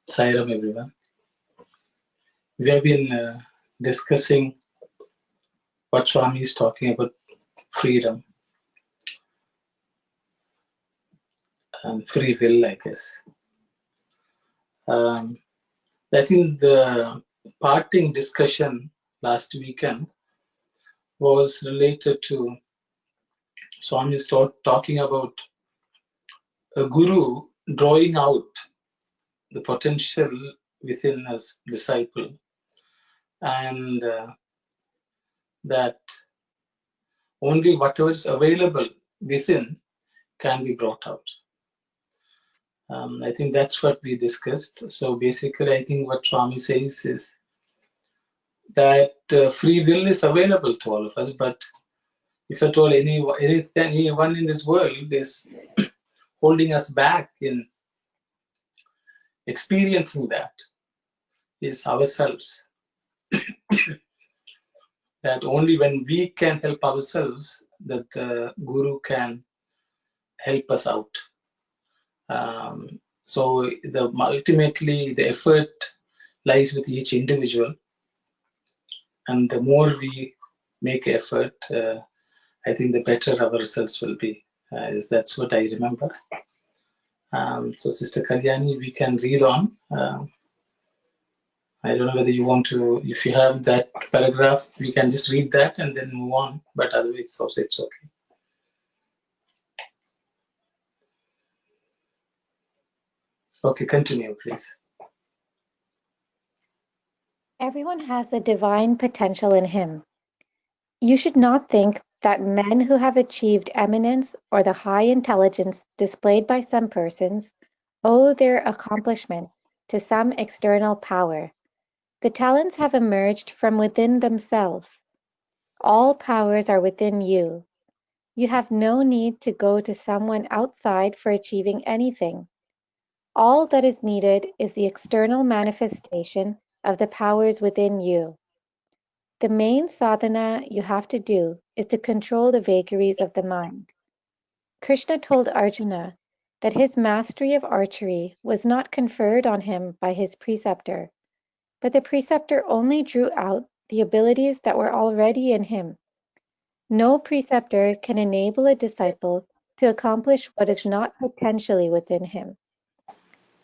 Sairam, everyone. We have been discussing what Swami is talking about, freedom and free will, I guess. I think the parting discussion last weekend was related to Swami talking about a guru drawing out the potential within a disciple, and that only whatever is available within can be brought out. I think that's what we discussed. So basically, I think what Swami says is that free will is available to all of us, but if at all anyone in this world is holding us back in experiencing that, is ourselves. That only when we can help ourselves, that the Guru can help us out. So ultimately the effort lies with each individual, and the more we make effort, I think the better our results will be. That's what I remember. So Sister Kalyani, we can read on. I don't know whether you want to, if you have that paragraph, we can just read that and then move on, but otherwise also it's okay. Okay, continue, please. Everyone has a divine potential in him. You should not think that men who have achieved eminence or the high intelligence displayed by some persons owe their accomplishments to some external power. The talents have emerged from within themselves. All powers are within you. You have no need to go to someone outside for achieving anything. All that is needed is the external manifestation of the powers within you. The main sadhana you have to do is to control the vagaries of the mind. Krishna told Arjuna that his mastery of archery was not conferred on him by his preceptor, but the preceptor only drew out the abilities that were already in him. No preceptor can enable a disciple to accomplish what is not potentially within him.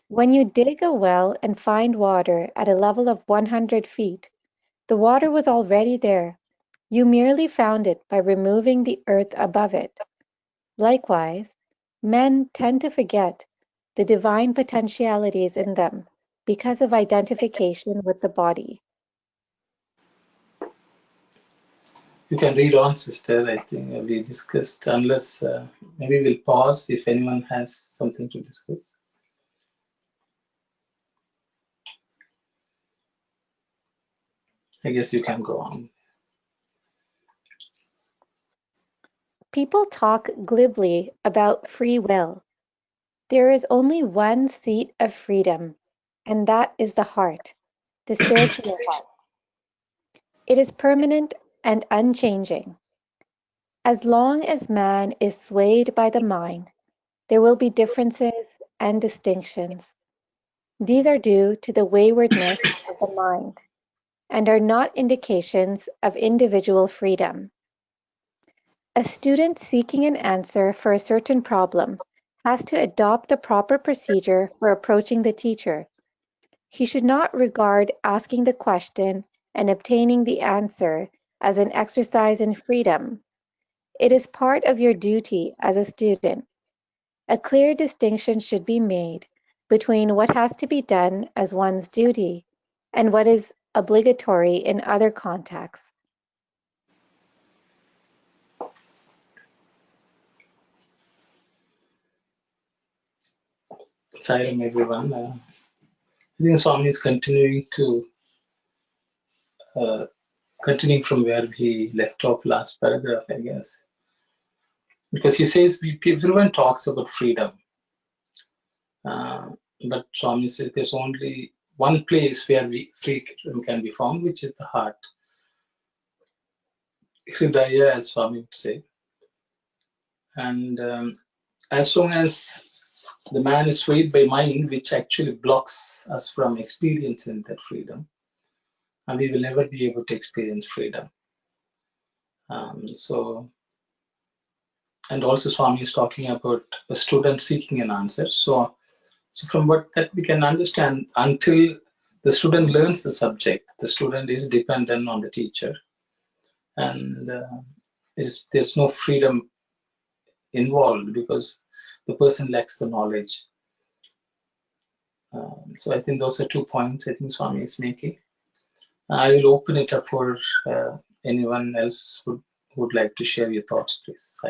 When you dig a well and find water at a level of 100 feet, the water was already there. You merely found it by removing the earth above it. Likewise, men tend to forget the divine potentialities in them because of identification with the body. You can read on, sister. I think we discussed, unless maybe we'll pause if anyone has something to discuss. I guess you can go on. People talk glibly about free will. There is only one seat of freedom, and that is the heart, the spiritual heart. It is permanent and unchanging. As long as man is swayed by the mind, there will be differences and distinctions. These are due to the waywardness of the mind and are not indications of individual freedom. A student seeking an answer for a certain problem has to adopt the proper procedure for approaching the teacher. He should not regard asking the question and obtaining the answer as an exercise in freedom. It is part of your duty as a student. A clear distinction should be made between what has to be done as one's duty and what is obligatory in other contexts. Sairam, everyone. I think Swami is continuing to continuing from where we left off last paragraph, I guess. Because he says everyone talks about freedom. But Swami says there's only one place where freedom can be found, which is the heart. Hridaya, as Swami would say. And as long as the man is swayed by mind, which actually blocks us from experiencing that freedom, and we will never be able to experience freedom. And also Swami is talking about a student seeking an answer. So from what that we can understand, until the student learns the subject, the student is dependent on the teacher, and there's no freedom involved because the person lacks the knowledge. So I think those are 2 points I think Swami is making. I will open it up for anyone else who would like to share your thoughts, please.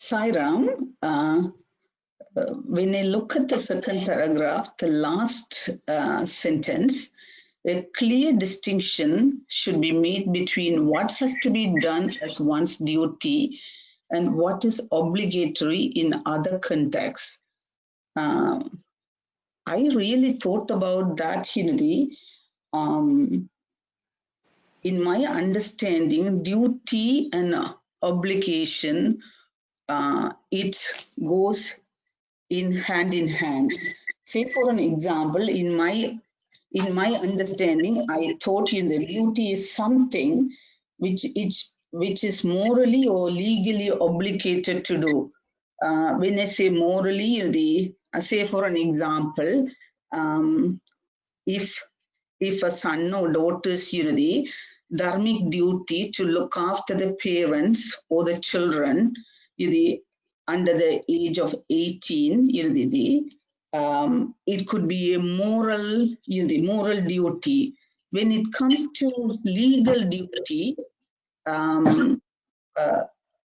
Sairam, when I look at the second paragraph, the last sentence, a clear distinction should be made between what has to be done as one's duty and what is obligatory in other contexts. I really thought about that, Hinadi. In my understanding, duty and obligation, it goes in hand. Say for an example, in my understanding, I thought the duty is something which is morally or legally obligated to do. When I say morally, say for an example, if a son or daughter's the dharmic duty to look after the parents or the children under the age of 18, it could be a moral duty. When it comes to legal duty,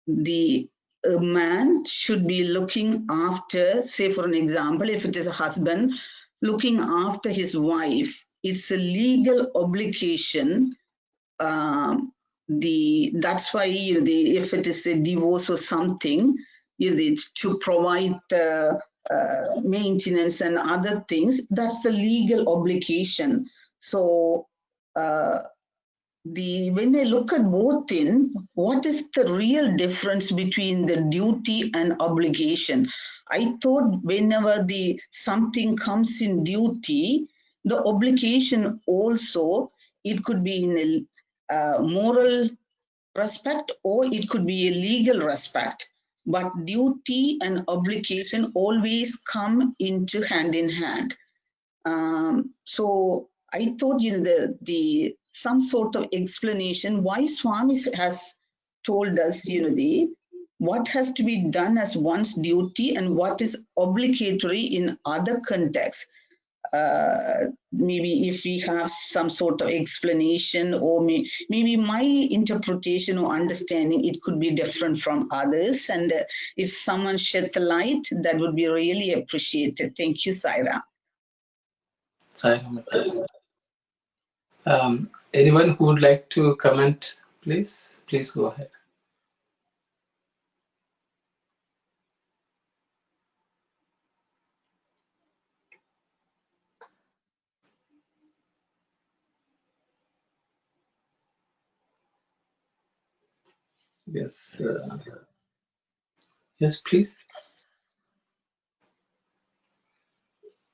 the man should be looking after, say for an example, if it is a husband, looking after his wife. It's a legal obligation. That's why if it is a divorce or something, to provide the maintenance and other things, that's the legal obligation. So when I look at both what is the real difference between the duty and obligation? I thought whenever something comes in duty, the obligation also, it could be in a moral respect or it could be a legal respect. But duty and obligation always come into hand in hand. So I thought some sort of explanation why Swami has told us what has to be done as one's duty and what is obligatory in other contexts. Maybe if we have some sort of explanation, or maybe my interpretation or understanding, it could be different from others. And if someone shed the light, that would be really appreciated. Thank you, Saira. Anyone who would like to comment, please go ahead. Yes, yes, please.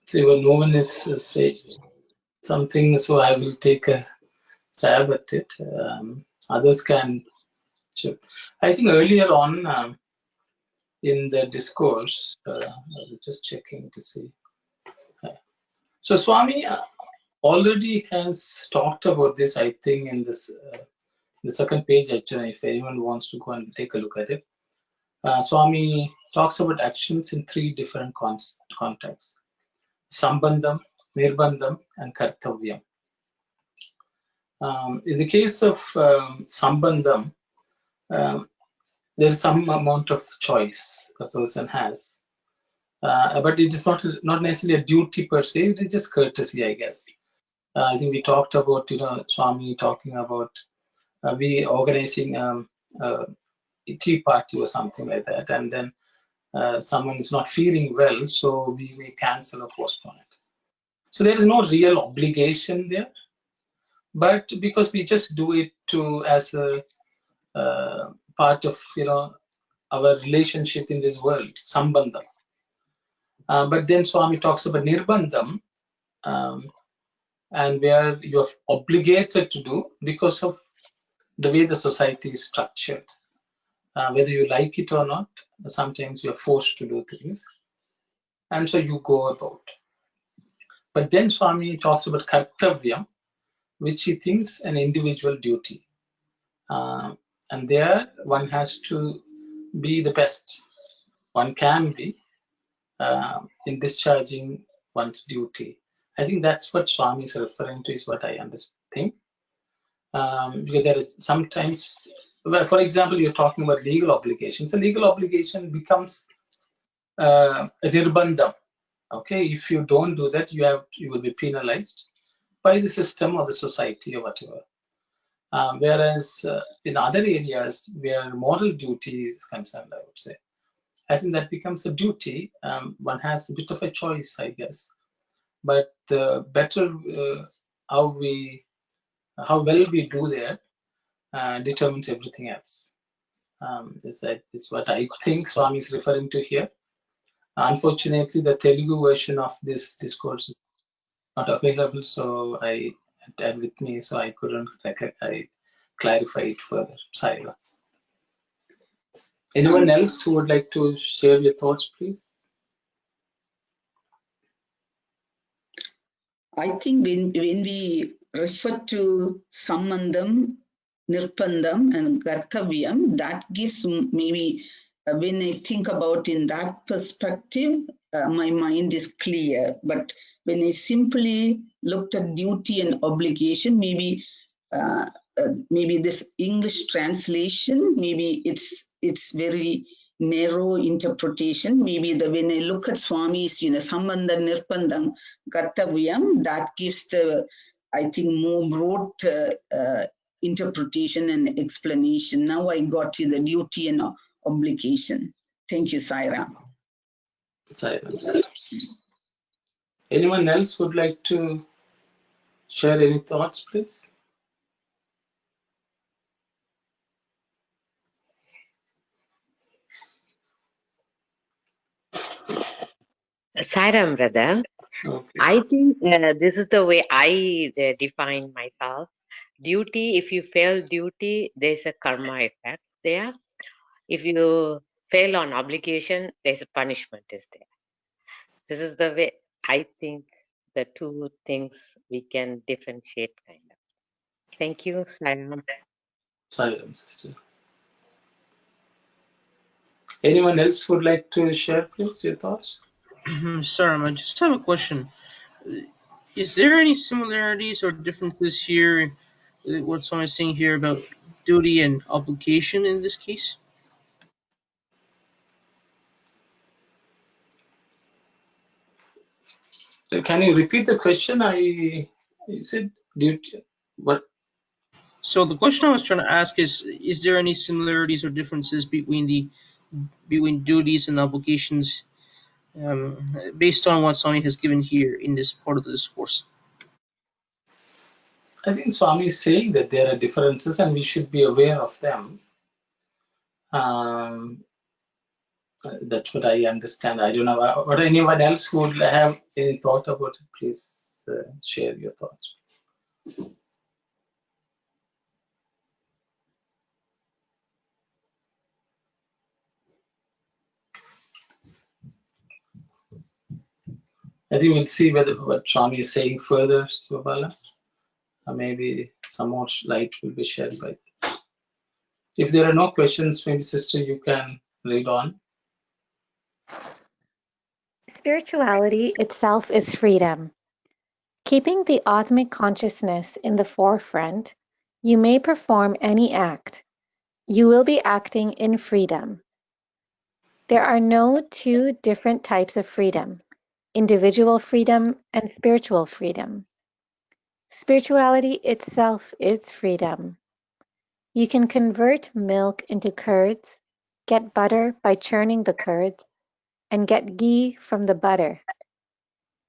So no one is saying something, so I will take a stab at it. Others can. I think earlier on in the discourse, I was just checking to see. So Swami already has talked about this, I think, in this the second page. Actually, if anyone wants to go and take a look at it, Swami talks about actions in 3 different contexts: Sambandham, Nirbandham, and Kartavyam. In the case of Sambandham, there's some amount of choice a person has, but it is not necessarily a duty per se. It is just courtesy, I guess. I think we talked about, Swami talking about we organizing a tea party or something like that, and then someone is not feeling well, so we may cancel or postpone it. So there is no real obligation there, but because we just do it as a part of our relationship in this world, sambandham. But then Swami talks about nirbandham, and where you're obligated to do because of the way the society is structured. Whether you like it or not, sometimes you're forced to do things, and so you go about. But then Swami talks about kartavyam, which he thinks an individual duty. And there one has to be the best one can be in discharging one's duty. I think that's what Swami is referring to, is what I understand. Because there is sometimes, well, for example, you're talking about legal obligations. A legal obligation becomes a nirbandham. Okay, if you don't do that, you will be penalized by the system or the society or whatever. Whereas in other areas where moral duty is concerned, I would say, I think that becomes a duty. One has a bit of a choice, I guess. But better how well we do there determines everything else. It's what I think Swami is referring to here. Unfortunately, the Telugu version of this discourse is not available, so I had with me, so I couldn't clarify it further. Saira. Anyone else who would like to share your thoughts, please? I think when we refer to sambandham, nirpandam, and kartavyam, that gives maybe, when I think about in that perspective, my mind is clear. But when I simply looked at duty and obligation, maybe this English translation, maybe it's very narrow interpretation. Maybe when I look at Swami's, sambandha nirpandam kartavyam, that gives the, I think, more broad interpretation and explanation. Now I got to the duty and obligation. Thank you, Saira. Saira. Anyone else would like to share any thoughts, please? Sairam, brother. Okay. I think this is the way I define myself. Duty, if you fail duty, there's a karma effect there. If you fail on obligation, there's a punishment is there. This is the way I think the two things we can differentiate kind of. Thank you, Sairam. Saira, sister. Anyone else would like to share, please, your thoughts? Sorry, I just have a question. Is there any similarities or differences here, what someone is saying here about duty and obligation in this case? Can you repeat the question? I said duty. What? So the question I was trying to ask is there any similarities or differences between duties and obligations based on what Swami has given here in this part of the discourse? I think Swami is saying that there are differences and we should be aware of them. That's what I understand. I don't know what anyone else who would have any thought about it. Please share your thoughts. I think we'll see what Swami is saying further, Subala. Maybe some more light will be shared by. If there are no questions, maybe sister, you can read on. Spirituality itself is freedom. Keeping the Atmic consciousness in the forefront, you may perform any act. You will be acting in freedom. There are no two different types of freedom, individual freedom and spiritual freedom. Spirituality itself is freedom. You can convert milk into curds, get butter by churning the curds, and get ghee from the butter.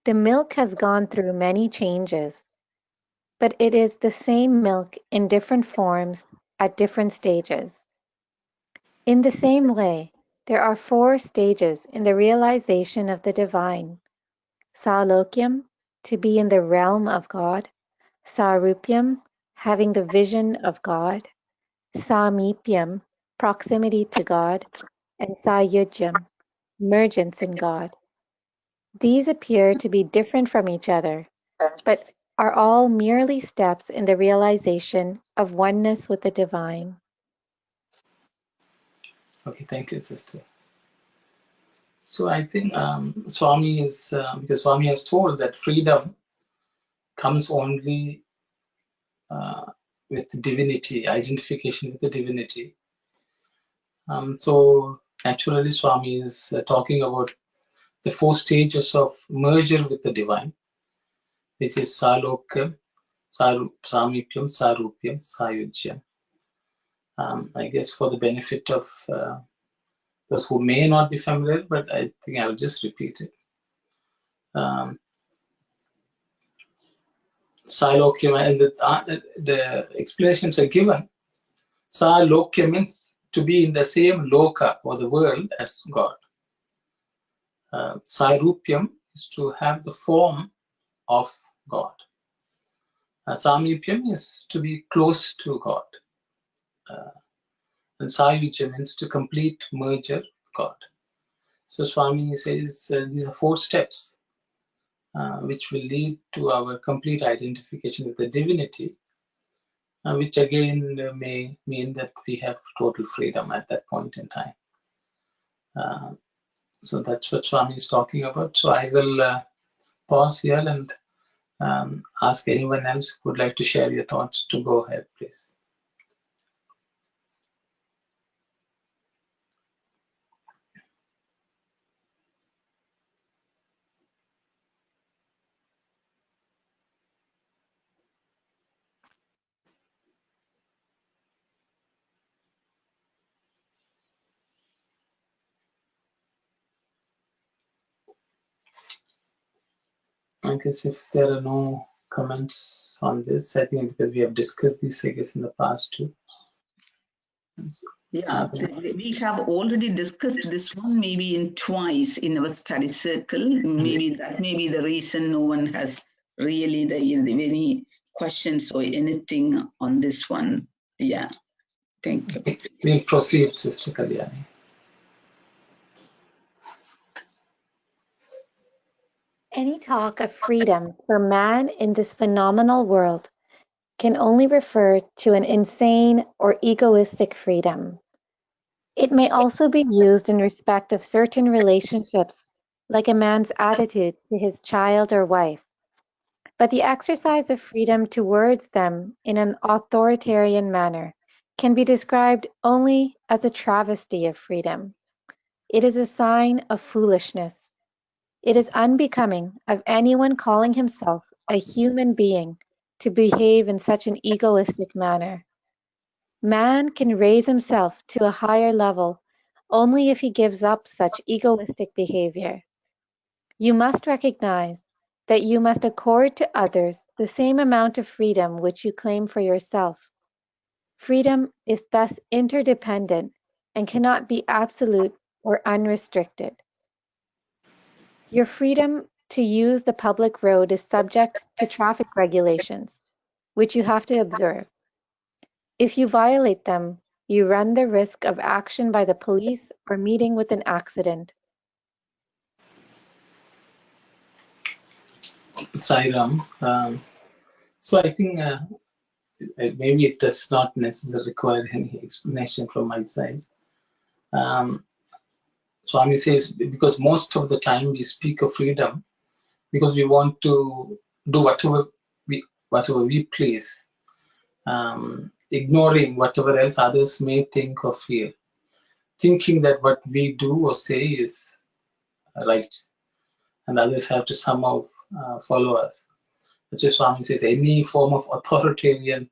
The milk has gone through many changes, but it is the same milk in different forms at different stages. In the same way, there are 4 stages in the realization of the divine: Salokyam, to be in the realm of God; Sarupyam, having the vision of God; Samipyam, proximity to God; and Sayujyam, mergence in God. These appear to be different from each other, but are all merely steps in the realization of oneness with the divine. Okay, thank you, sister. So I think Swami is, because Swami has told that freedom comes only with divinity, identification with the divinity. So naturally, Swami is talking about the 4 stages of merger with the divine, which is Salokya, Samipyam, Sarupyam, Sayujyam. I guess for the benefit of those who may not be familiar, but I think I'll just repeat it. Salokyam, and the explanations are given. Salokya means to be in the same loka or the world as God. Sarupyam is to have the form of God. Samipyam is to be close to God. And Sayujya means to complete merger with God. So Swami says these are 4 steps which will lead to our complete identification with the divinity, which again may mean that we have total freedom at that point in time. So that's what Swami is talking about. So I will pause here and ask anyone else who would like to share your thoughts to go ahead, please. I guess if there are no comments on this, I think because we have discussed this, I guess, in the past too. Yeah, we have already discussed this one maybe in twice in our study circle. Maybe that may be the reason no one has really any questions or anything on this one. Yeah, thank you. We proceed, Sister Kalyani. Any talk of freedom for man in this phenomenal world can only refer to an insane or egoistic freedom. It may also be used in respect of certain relationships, like a man's attitude to his child or wife. But the exercise of freedom towards them in an authoritarian manner can be described only as a travesty of freedom. It is a sign of foolishness. It is unbecoming of anyone calling himself a human being to behave in such an egoistic manner. Man can raise himself to a higher level only if he gives up such egoistic behavior. You must recognize that you must accord to others the same amount of freedom which you claim for yourself. Freedom is thus interdependent and cannot be absolute or unrestricted. Your freedom to use the public road is subject to traffic regulations, which you have to observe. If you violate them, you run the risk of action by the police or meeting with an accident. Sairam. So I think maybe it does not necessarily require any explanation from my side. Swami says, because most of the time we speak of freedom because we want to do whatever we please, ignoring whatever else others may think or feel, thinking that what we do or say is right and others have to somehow follow us. That's why Swami says any form of authoritarian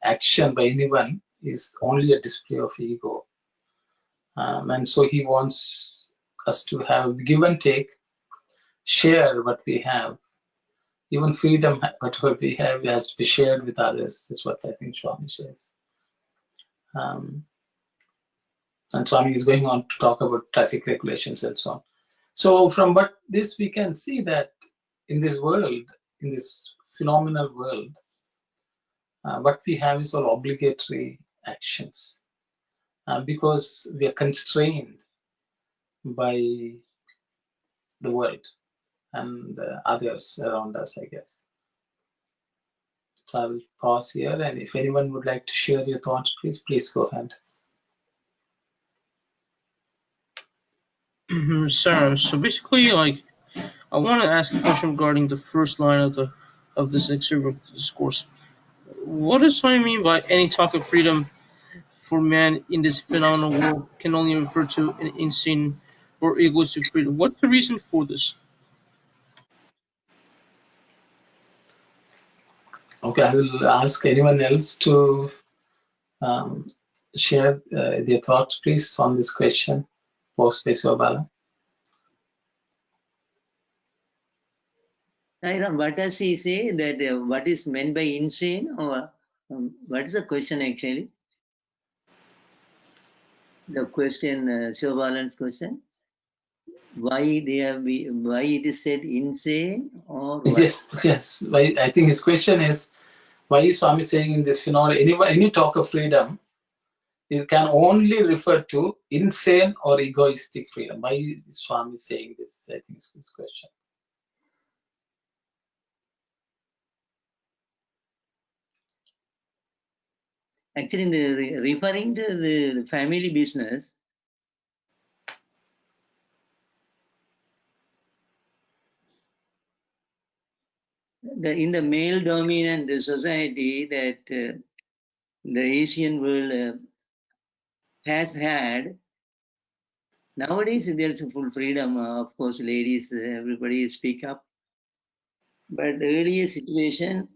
action by anyone is only a display of ego. And so he wants us to have give and take, share what we have. Even freedom, whatever we have, has to be shared with others. That's what I think Swami says. And Swami is going on to talk about traffic regulations and so on. So from this we can see that in this world, in this phenomenal world, what we have is all obligatory actions because we are constrained by the world and others around us, I guess. So I will pause here, and if anyone would like to share your thoughts, please go ahead. Sarah, so basically, like, I want to ask a question regarding the first line of this excerpt of the discourse. What does Swami mean by any talk of freedom for man in this phenomenal world can only refer to an insane or egoistic freedom? What's the reason for this? Okay, I will ask anyone else to share their thoughts, please, on this question posed by Bhagavan. What does he say that what is meant by insane, or what is the question actually? The question, Shobhalan's question. Why it is said insane, or what? Yes. I think his question is, why is Swami saying in this phenomenon, any talk of freedom, it can only refer to insane or egoistic freedom? Why is Swami saying this? I think is his question. Actually, referring to the family business, in the male dominant society that the Asian world has had, nowadays there's full freedom. Of course, ladies, everybody speak up. But the earlier situation,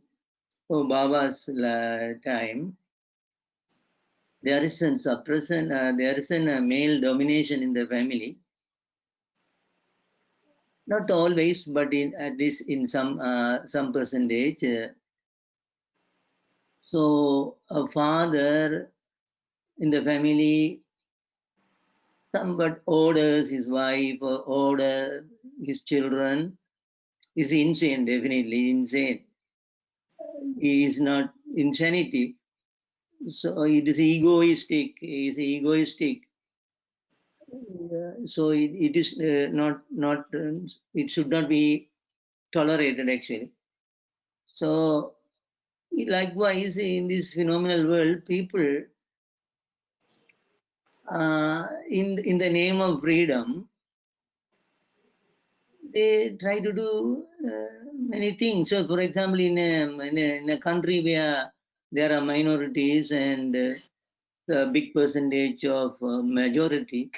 Baba's time, there is a suppression, there is a male domination in the family. Not always, but at least in some percentage. So a father in the family somewhat orders his wife or order his children is insane, definitely insane. He is not insanity. So it is egoistic. He is egoistic. So it is not it should not be tolerated actually. So likewise in this phenomenal world, people in the name of freedom, they try to do many things. So for example, in a country where there are minorities and a big percentage of majority,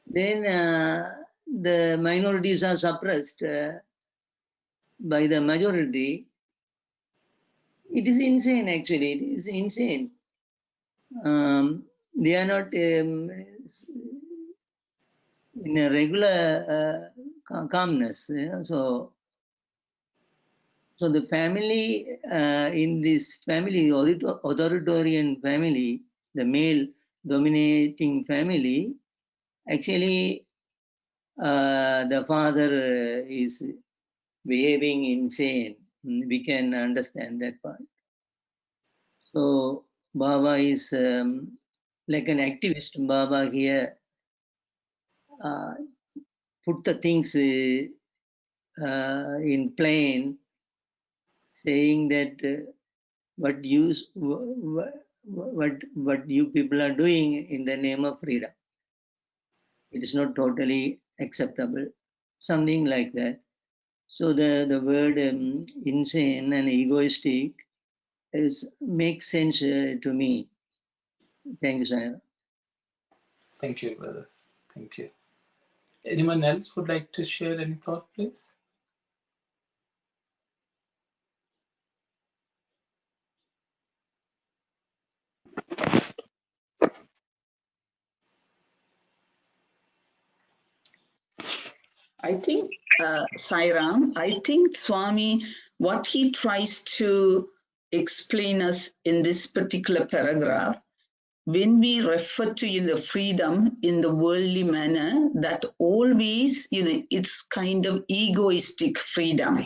then the minorities are suppressed by the majority. It is insane, actually. It is insane. They are not in a regular calmness. So the family, in this family, authoritarian family, the male dominating family, actually the father is behaving insane. We can understand that part. So Baba is like an activist. Baba here put the things in plain, saying that what you people are doing in the name of freedom, it is not totally acceptable, something like that. So the word insane and egoistic makes sense to me. Thank you, sir. Thank you, brother. Thank you. Anyone else would like to share any thought, please? I think, Sairam, I think Swami, what he tries to explain us in this particular paragraph, when we refer to the freedom in the worldly manner, that always, it's kind of egoistic freedom.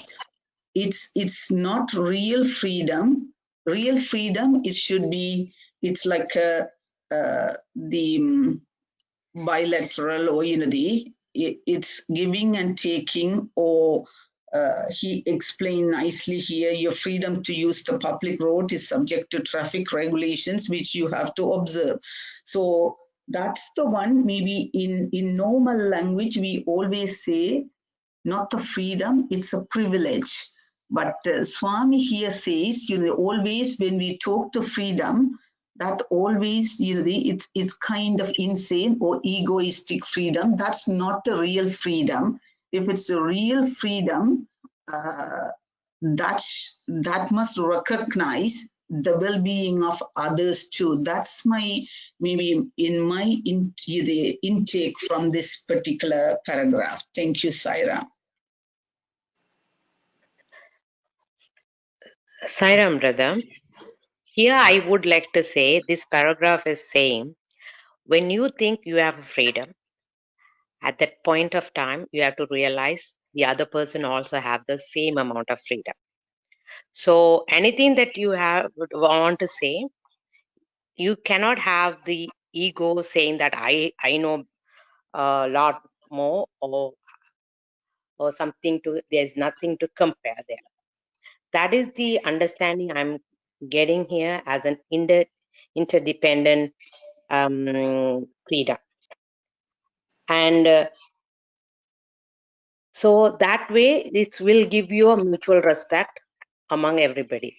It's not real freedom. Real freedom, it should be, it's like the bilateral, or it's giving and taking, or he explained nicely here, your freedom to use the public road is subject to traffic regulations which you have to observe. So that's the one. Maybe in normal language we always say not the freedom, it's a privilege. But Swami here says, always when we talk to freedom, that always, it's kind of insane or egoistic freedom. That's not the real freedom. If it's a real freedom, that must recognize the well-being of others too. That's maybe my intake from this particular paragraph. Thank you, Saira. Sairam, brother. Here I would like to say this paragraph is saying when you think you have freedom, at that point of time, you have to realize the other person also have the same amount of freedom. So anything that you want to say, you cannot have the ego saying that I know a lot more, or something to, there's nothing to compare there. That is the understanding I'm getting here as an interdependent freedom. And so that way it will give you a mutual respect among everybody.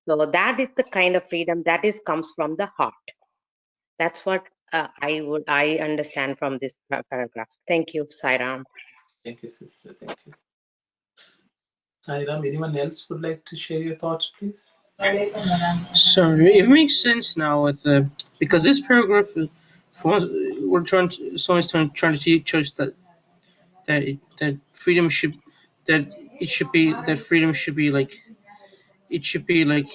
So that is the kind of freedom that comes from the heart. That's what I understand from this paragraph. Thank you, Sairam. Thank you, sister. Thank you. Sairam, anyone else would like to share your thoughts, please? So it makes sense now with because this paragraph, we're trying to, someone's trying to teach us that freedom should, that it should be, that freedom should be like, it should be like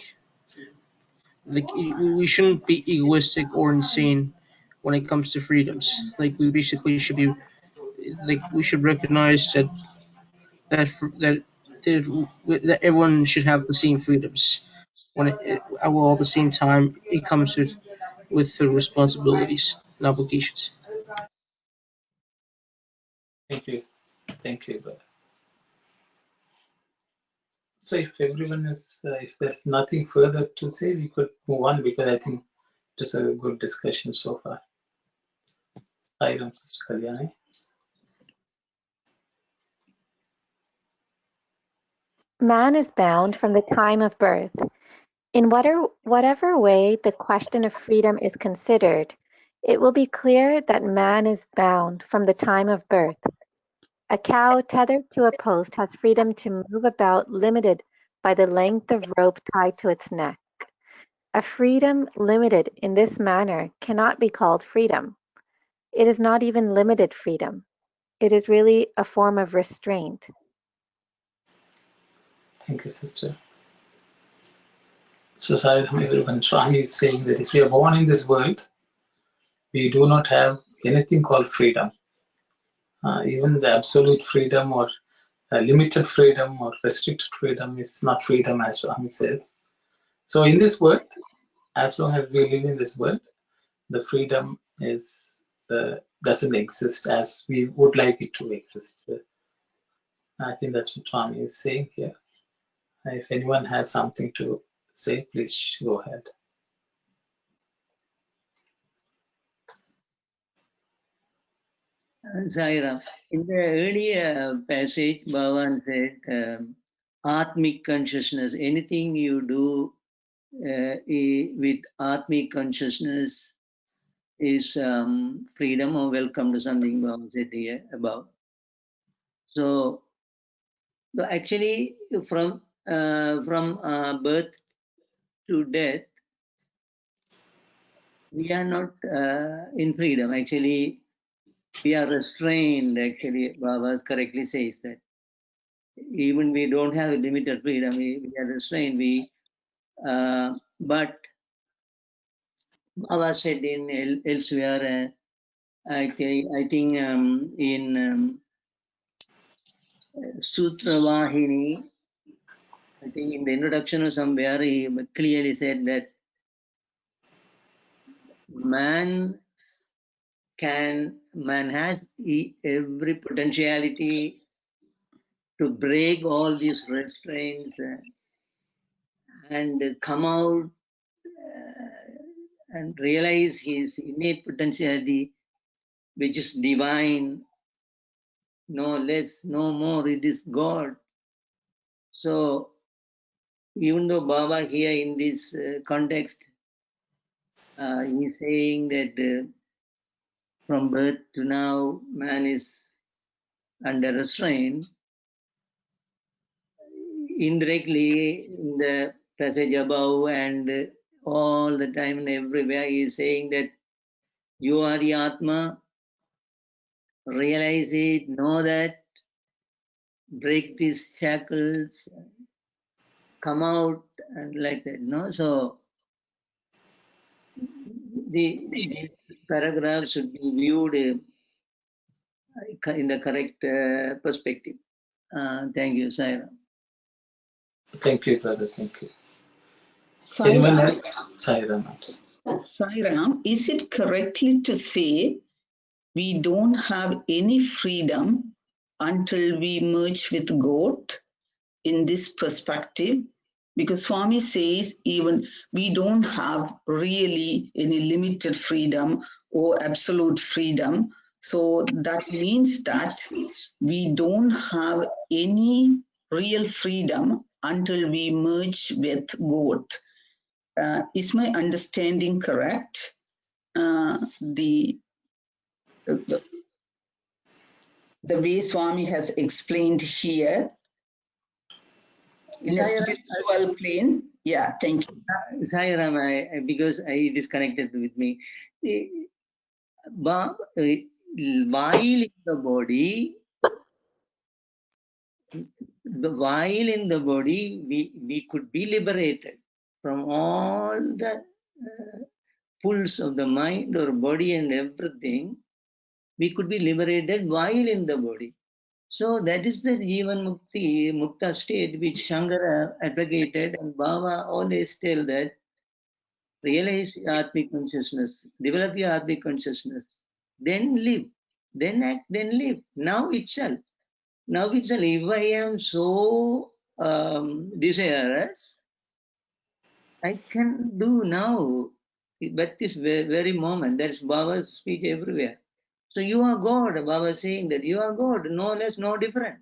we shouldn't be egoistic or insane when it comes to freedoms. Like we basically should be, like we should recognize that that everyone should have the same freedoms when while at the same time it comes with the responsibilities and obligations. Thank you. Thank you, brother. So if everyone is, if there's nothing further to say, we could move on, because I think it was a good discussion so far. Sairam, Sister Kalyani. Man is bound from the time of birth. In whatever way the question of freedom is considered, it will be clear that man is bound from the time of birth. A cow tethered to a post has freedom to move about limited by the length of rope tied to its neck. A freedom limited in this manner cannot be called freedom. It is not even limited freedom. It is really a form of restraint. Thank you, sister. So Sairam, everyone, Swami is saying that if we are born in this world, we do not have anything called freedom. Even the absolute freedom or limited freedom or restricted freedom is not freedom, as Swami says. So in this world, as long as we live in this world, the freedom is doesn't exist as we would like it to exist. I think that's what Swami is saying here. If anyone has something to say, please go ahead. Saira, in the earlier passage, Bhagavan said, Atmic consciousness, anything you do with Atmic consciousness is freedom or welcome to something Bhagavan said here above. So actually, from birth to death, we are not in freedom. Actually, we are restrained. Actually, Baba correctly says that even we don't have a limited freedom, we are restrained. But Baba said in elsewhere, I think in Sutra Vahini, I think in the introduction or somewhere, he clearly said that man has every potentiality to break all these restraints and come out and realize his innate potentiality, which is divine, no less, no more, it is God. So, even though Baba here in this context, he's saying that from birth to now, man is under restraint, indirectly in the passage above and all the time and everywhere, he is saying that you are the Atma, realize it, know that, break these shackles, come out, and like that. No, so the paragraph should be viewed in the correct perspective. Thank you, Saira. Thank you, brother. Thank you. Sai Anyone Ram, else? Sairam. Sai Ram, is it correctly to say we don't have any freedom until we merge with God in this perspective? Because Swami says even we don't have really any limited freedom or absolute freedom. So that means that we don't have any real freedom until we merge with God. Is my understanding correct? The way Swami has explained here in a spiritual plane. Yeah, thank you. Sairam, because I disconnected with me. While in the body, we could be liberated from all the pulls of the mind or body and everything. We could be liberated while in the body. So that is the Jivan Mukti, Mukta state which Shankara advocated, and Baba always tell that realize Atmic consciousness, develop your Atmic consciousness, then live, then act, then live. Now itself, if I am so desirous, I can do now, but this very moment, that's Baba's speech everywhere. So you are God, Baba is saying that you are God, no less, no different.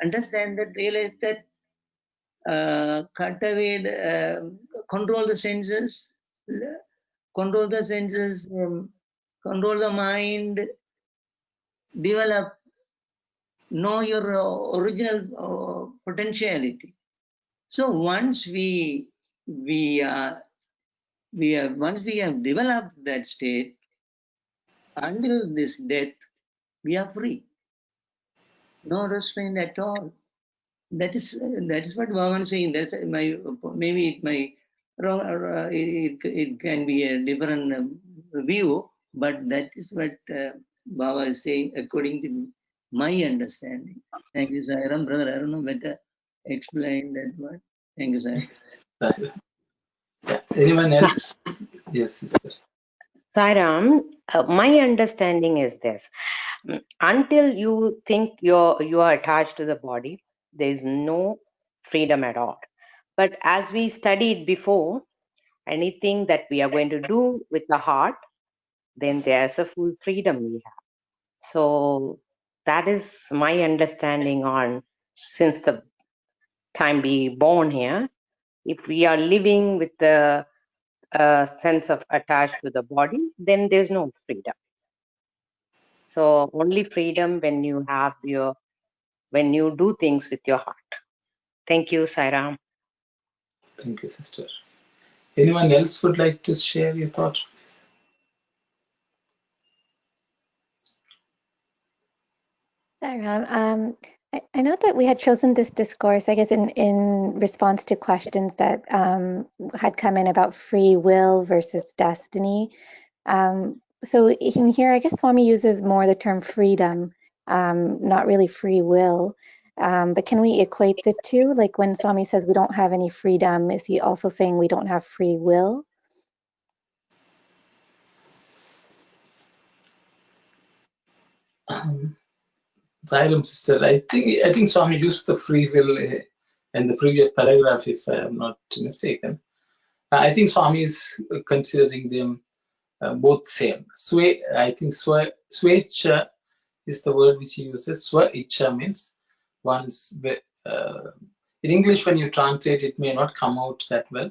Understand that, realize that, cut away, control the senses, control the mind, develop, know your original potentiality. So once we have developed that state, until this death, we are free, no restraint at all. That is what Bhavan is saying. That's my, maybe it may wrong. It can be a different view, but that is what Baba is saying according to my understanding. Thank you, Sairam. Brother, I don't know better explain that one. Thank you, Sairam. Yeah. Anyone else? Yes, sister. Sairam, my understanding is this. Until you think you are attached to the body, there is no freedom at all. But as we studied before, anything that we are going to do with the heart, then there's a full freedom we have. So that is my understanding on, since the time we born here, if we are living with the sense of attached to the body, then there's no freedom. So only freedom when you have when you do things with your heart. Thank you, Sairam. Thank you, sister. Anyone else would like to share your thoughts? I know that we had chosen this discourse, I guess, in response to questions that had come in about free will versus destiny. So in here, I guess Swami uses more the term freedom, not really free will. But can we equate the two? Like when Swami says we don't have any freedom, is he also saying we don't have free will? Xylem sister, I think Swami used the free will in the previous paragraph, if I am not mistaken. I think Swami is considering them both same. I think Swecha is the word which he uses. Swa Icha means one's. In English, when you translate, it may not come out that well,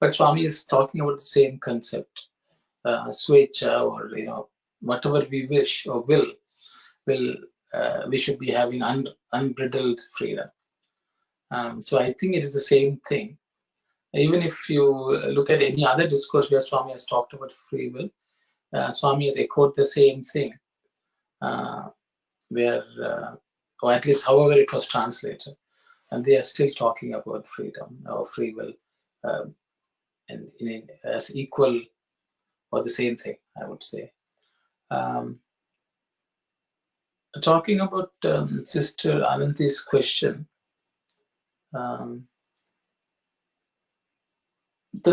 but Swami is talking about the same concept. Swecha, or whatever we wish or will we should be having unbridled freedom. So I think it is the same thing. Even if you look at any other discourse where Swami has talked about free will, Swami has echoed the same thing, where, or at least however it was translated, and they are still talking about freedom or free will as equal or the same thing, I would say. Talking about Sister Ananti's question, the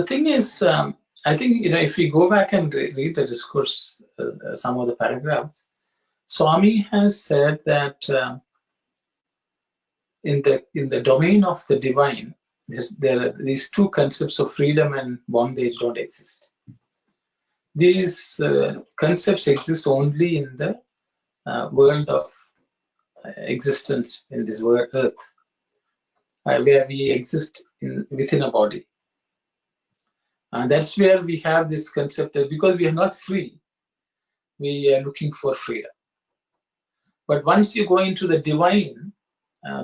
thing is, I think, if we go back and read the discourse, some of the paragraphs, Swami has said that in the domain of the divine, these two concepts of freedom and bondage don't exist. These concepts exist only in the world of existence, in this world, earth, where we exist within a body. And that's where we have this concept that because we are not free, we are looking for freedom. But once you go into the divine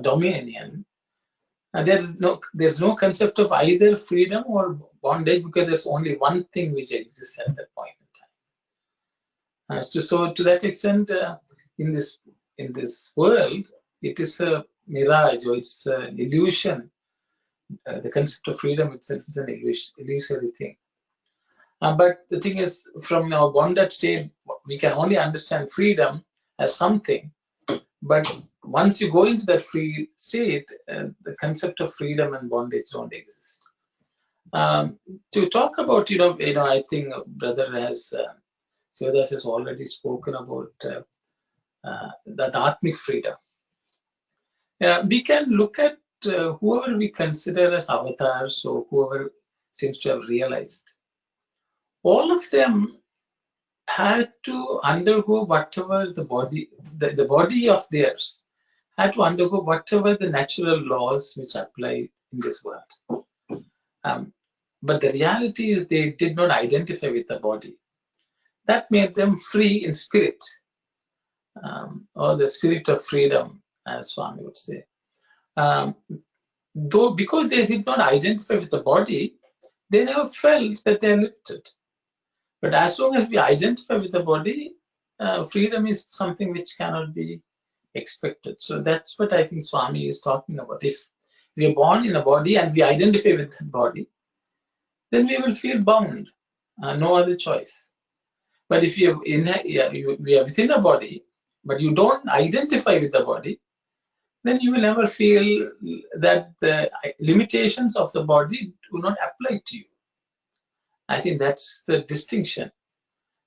dominion, there's no concept of either freedom or bondage, because there's only one thing which exists at that point in time. So to that extent, in this world, it is a mirage, or it's an illusion. The concept of freedom itself is an illusory thing. But the thing is, from our bonded state, we can only understand freedom as something. But once you go into that free state, the concept of freedom and bondage don't exist. To talk about, I think Brother Sivadas has already spoken about the Atmic freedom. We can look at whoever we consider as avatars, or whoever seems to have realized. All of them had to undergo whatever the body of theirs had to undergo whatever the natural laws which apply in this world. But the reality is they did not identify with the body. That made them free in spirit, or the spirit of freedom, as Swami would say. Though because they did not identify with the body, they never felt that they are limited. But as long as we identify with the body, freedom is something which cannot be expected. So that's what I think Swami is talking about. If we are born in a body and we identify with that body, then we will feel bound, no other choice. But if we are within a body, but you don't identify with the body, then you will never feel that the limitations of the body do not apply to you. I think that's the distinction.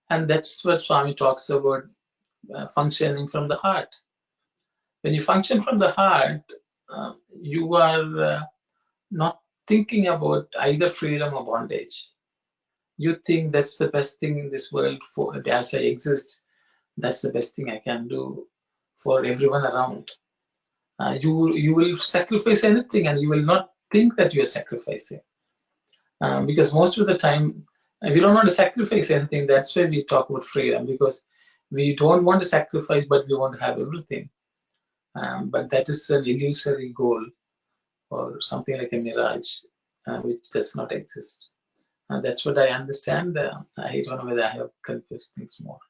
And that's what Swami talks about, functioning from the heart. When you function from the heart, you are not thinking about either freedom or bondage. You think that's the best thing in this world, for as I exist, that's the best thing I can do for everyone around. You will sacrifice anything, and you will not think that you are sacrificing. Because most of the time, we don't want to sacrifice anything. That's why we talk about freedom, because we don't want to sacrifice, but we want to have everything. But that is an illusory goal, or something like a mirage, which does not exist. That's what I understand. I don't know whether I have confused things more.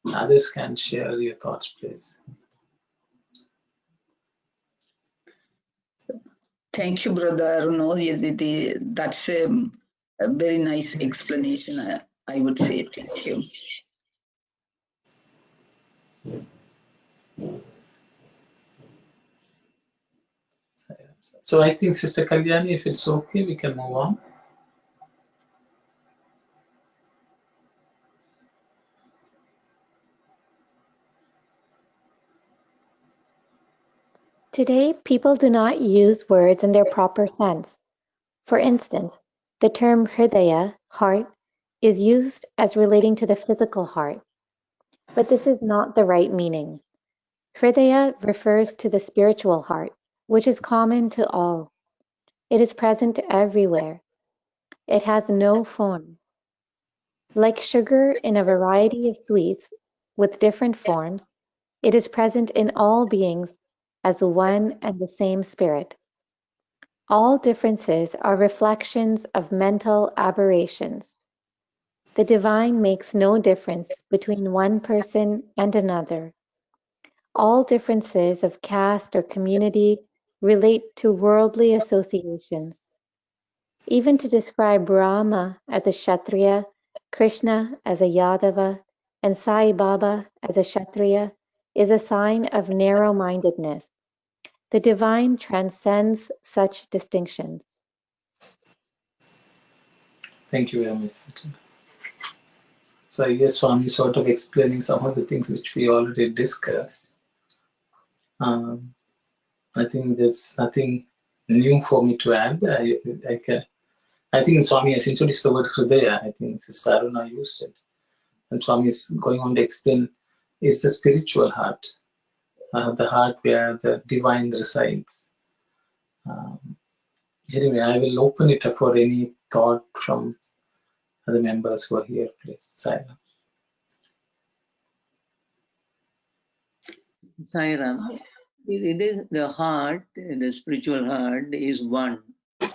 Others can share your thoughts, please. Thank you, Brother Arno. That's a very nice explanation, I would say. Thank you. So I think, Sister Kalyani, if it's okay, we can move on. Today, people do not use words in their proper sense. For instance, the term hridaya, heart, is used as relating to the physical heart. But this is not the right meaning. Hridaya refers to the spiritual heart, which is common to all. It is present everywhere. It has no form. Like sugar in a variety of sweets with different forms, it is present in all beings as one and the same spirit. All differences are reflections of mental aberrations. The divine makes no difference between one person and another. All differences of caste or community relate to worldly associations. Even to describe Brahma as a Kshatriya, Krishna as a Yadava, and Sai Baba as a Kshatriya is a sign of narrow-mindedness. The divine transcends such distinctions. Thank you very much, Sister. So I guess Swami is sort of explaining some of the things which we already discussed. I think there's nothing new for me to add. I think Swami has introduced the word Hridaya. I think Sister Aruna used it. And Swami is going on to explain it's the spiritual heart, the heart where the divine resides. Anyway, I will open it up for any thought from other members who are here, please. Silent. Sairam, it is the heart, the spiritual heart is one. It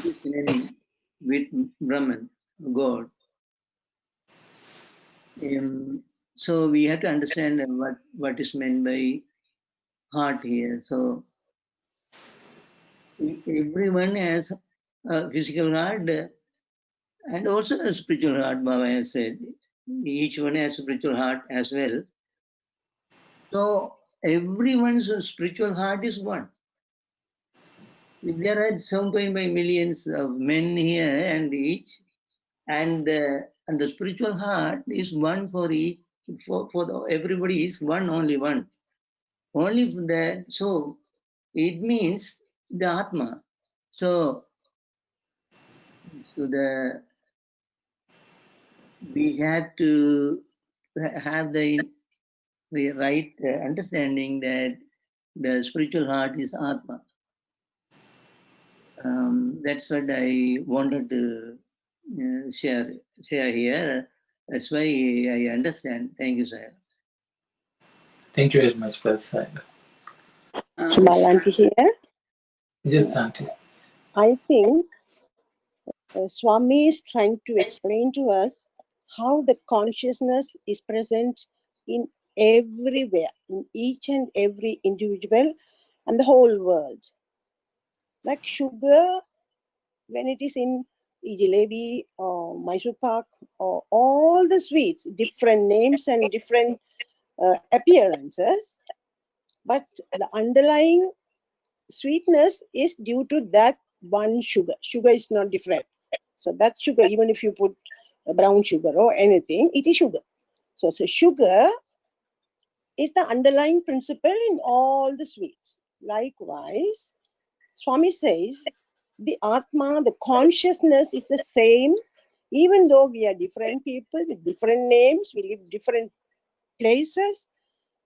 is in with Brahman, God. So we have to understand what is meant by heart here. So everyone has a physical heart and also a spiritual heart, Baba has said. Each one has a spiritual heart as well. So everyone's spiritual heart is one. If there are 7.5 millions of men here and the spiritual heart is one for each, everybody is one, only one. Only for that, so it means the Atma. So we have to have the right understanding that the spiritual heart is Atma. That's what I wanted to share here. That's why I understand. Thank you, sir. Thank you very much, Brother Silent. Balanti here. Yes, Auntie. I think Swami is trying to explain to us how the consciousness is present in everywhere, in each and every individual and the whole world. Like sugar, when it is in jalebi or Mysore pak or all the sweets, different names and different appearances, but the underlying sweetness is due to that one sugar. Sugar is not different. So that sugar, even if you put brown sugar or anything, it is sugar. So sugar is the underlying principle in all the sweets. Likewise, Swami says the Atma, the consciousness is the same, even though we are different people with different names, we live different places.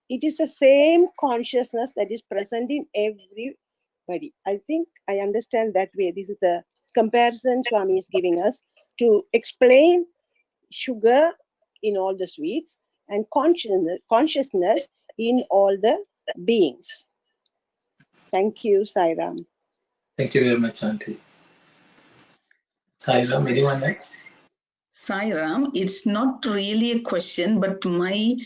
It is the same consciousness that is present in everybody. I think I understand that way. This is the comparison Swami is giving us to explain sugar in all the sweets and consciousness in all the beings. Thank you, Sairam. Thank you very much, Auntie. Sairam, anyone else? Sairam, it's not really a question, but my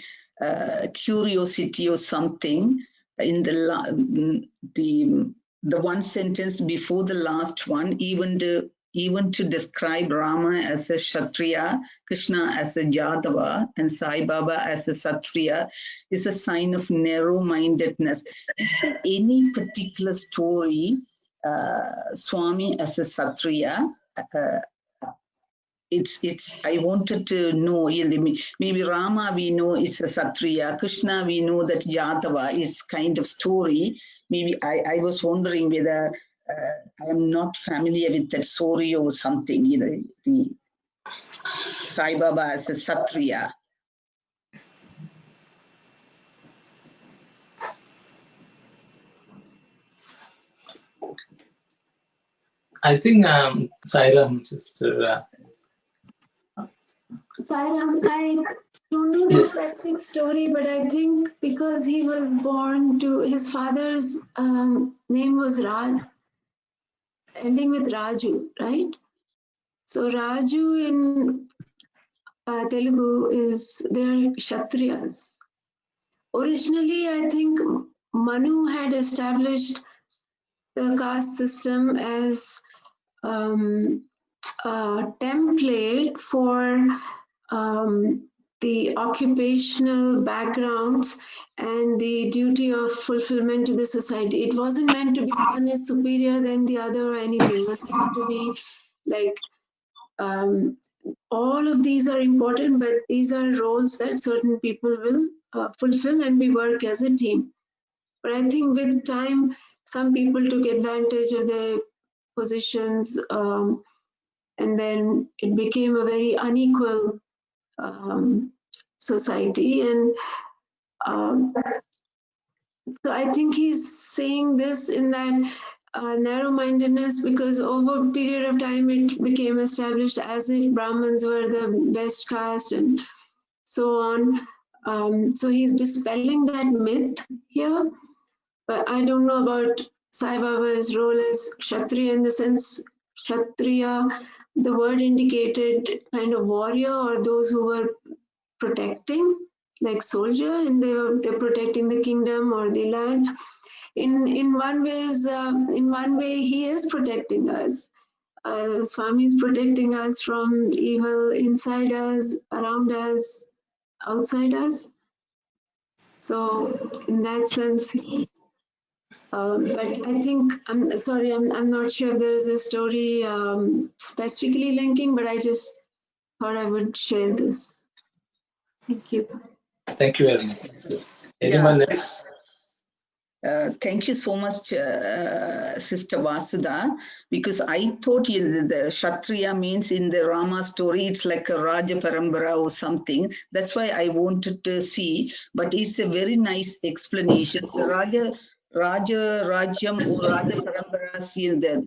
curiosity or something in the one sentence before the last one, even to describe Rama as a Kshatriya, Krishna as a Yadava, and Sai Baba as a Satriya is a sign of narrow-mindedness. Is there any particular story, Swami as a Satriya? It's I wanted to know, maybe Rama we know it's a Satriya, Krishna we know that Yadava is kind of story. Maybe I was wondering whether I am not familiar with that story or something, the Sai Baba as a Satriya. I think Sairam, sister. Sairam, I don't know the specific story, but I think because he was born to his father's name was Raj, ending with Raju, right? So Raju in Telugu is they're Kshatriyas. Originally, I think Manu had established the caste system as a template for the occupational backgrounds and the duty of fulfillment to the society. It wasn't meant to be one is superior than the other or anything. It was meant to be like all of these are important, but these are roles that certain people will fulfill and we work as a team. But I think with time, some people took advantage of their positions and then it became a very unequal society. And so I think he's saying this in that narrow-mindedness because over a period of time it became established as if Brahmins were the best caste and so on. So he's dispelling that myth here. But I don't know about Sai Baba's role as Kshatriya in the sense Kshatriya, the word indicated kind of warrior or those who were protecting, like soldier, and they're protecting the kingdom or the land. In one way, he is protecting us. Swami is protecting us from evil inside us, around us, outside us. So in that sense, but I think I'm sorry, I'm not sure if there is a story specifically linking, but I just thought I would share this. Thank you. Thank you very much. Anyone else? Thank you so much, Sister Vasuda, because I thought the Kshatriya means in the Rama story, it's like a Raja Parambara or something. That's why I wanted to see, but it's a very nice explanation. The Raja Rajyam or Raja Parambara,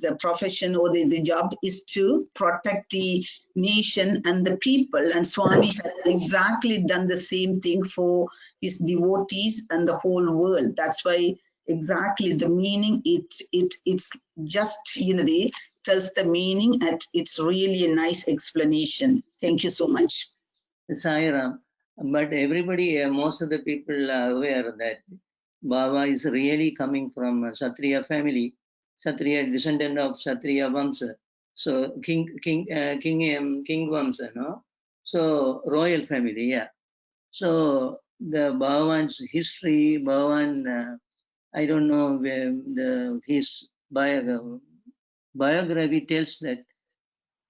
the profession or the job is to protect the nation and the people, and Swami has exactly done the same thing for his devotees and the whole world. That's why exactly the meaning it's just they tells the meaning, and it's really a nice explanation. Thank you so much. Sairam, but everybody, most of the people are aware that Baba is really coming from a Kshatriya family, Kshatriya descendant of Kshatriya Vamsa. So King Vamsa, no? So royal family, yeah. So the Bhagavan's history, Bhagavan, I don't know where his biography tells that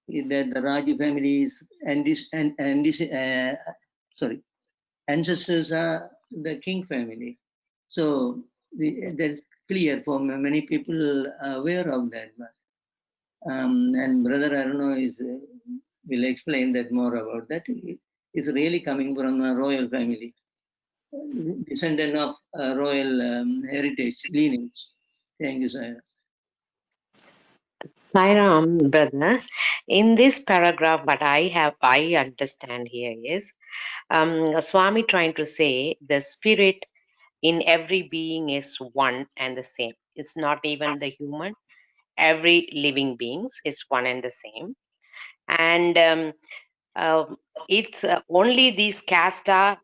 the Raja family is ancestors are the king family. So that's clear for many people aware of that. And Brother Arno will explain that more about that. Is really coming from a royal family, descendant of royal heritage lineage. Thank you, sir. Sairam, brother, in this paragraph, what I understand here is Swami trying to say the spirit in every being is one and the same. It's not even the human. Every living beings is one and the same. and it's only these castes are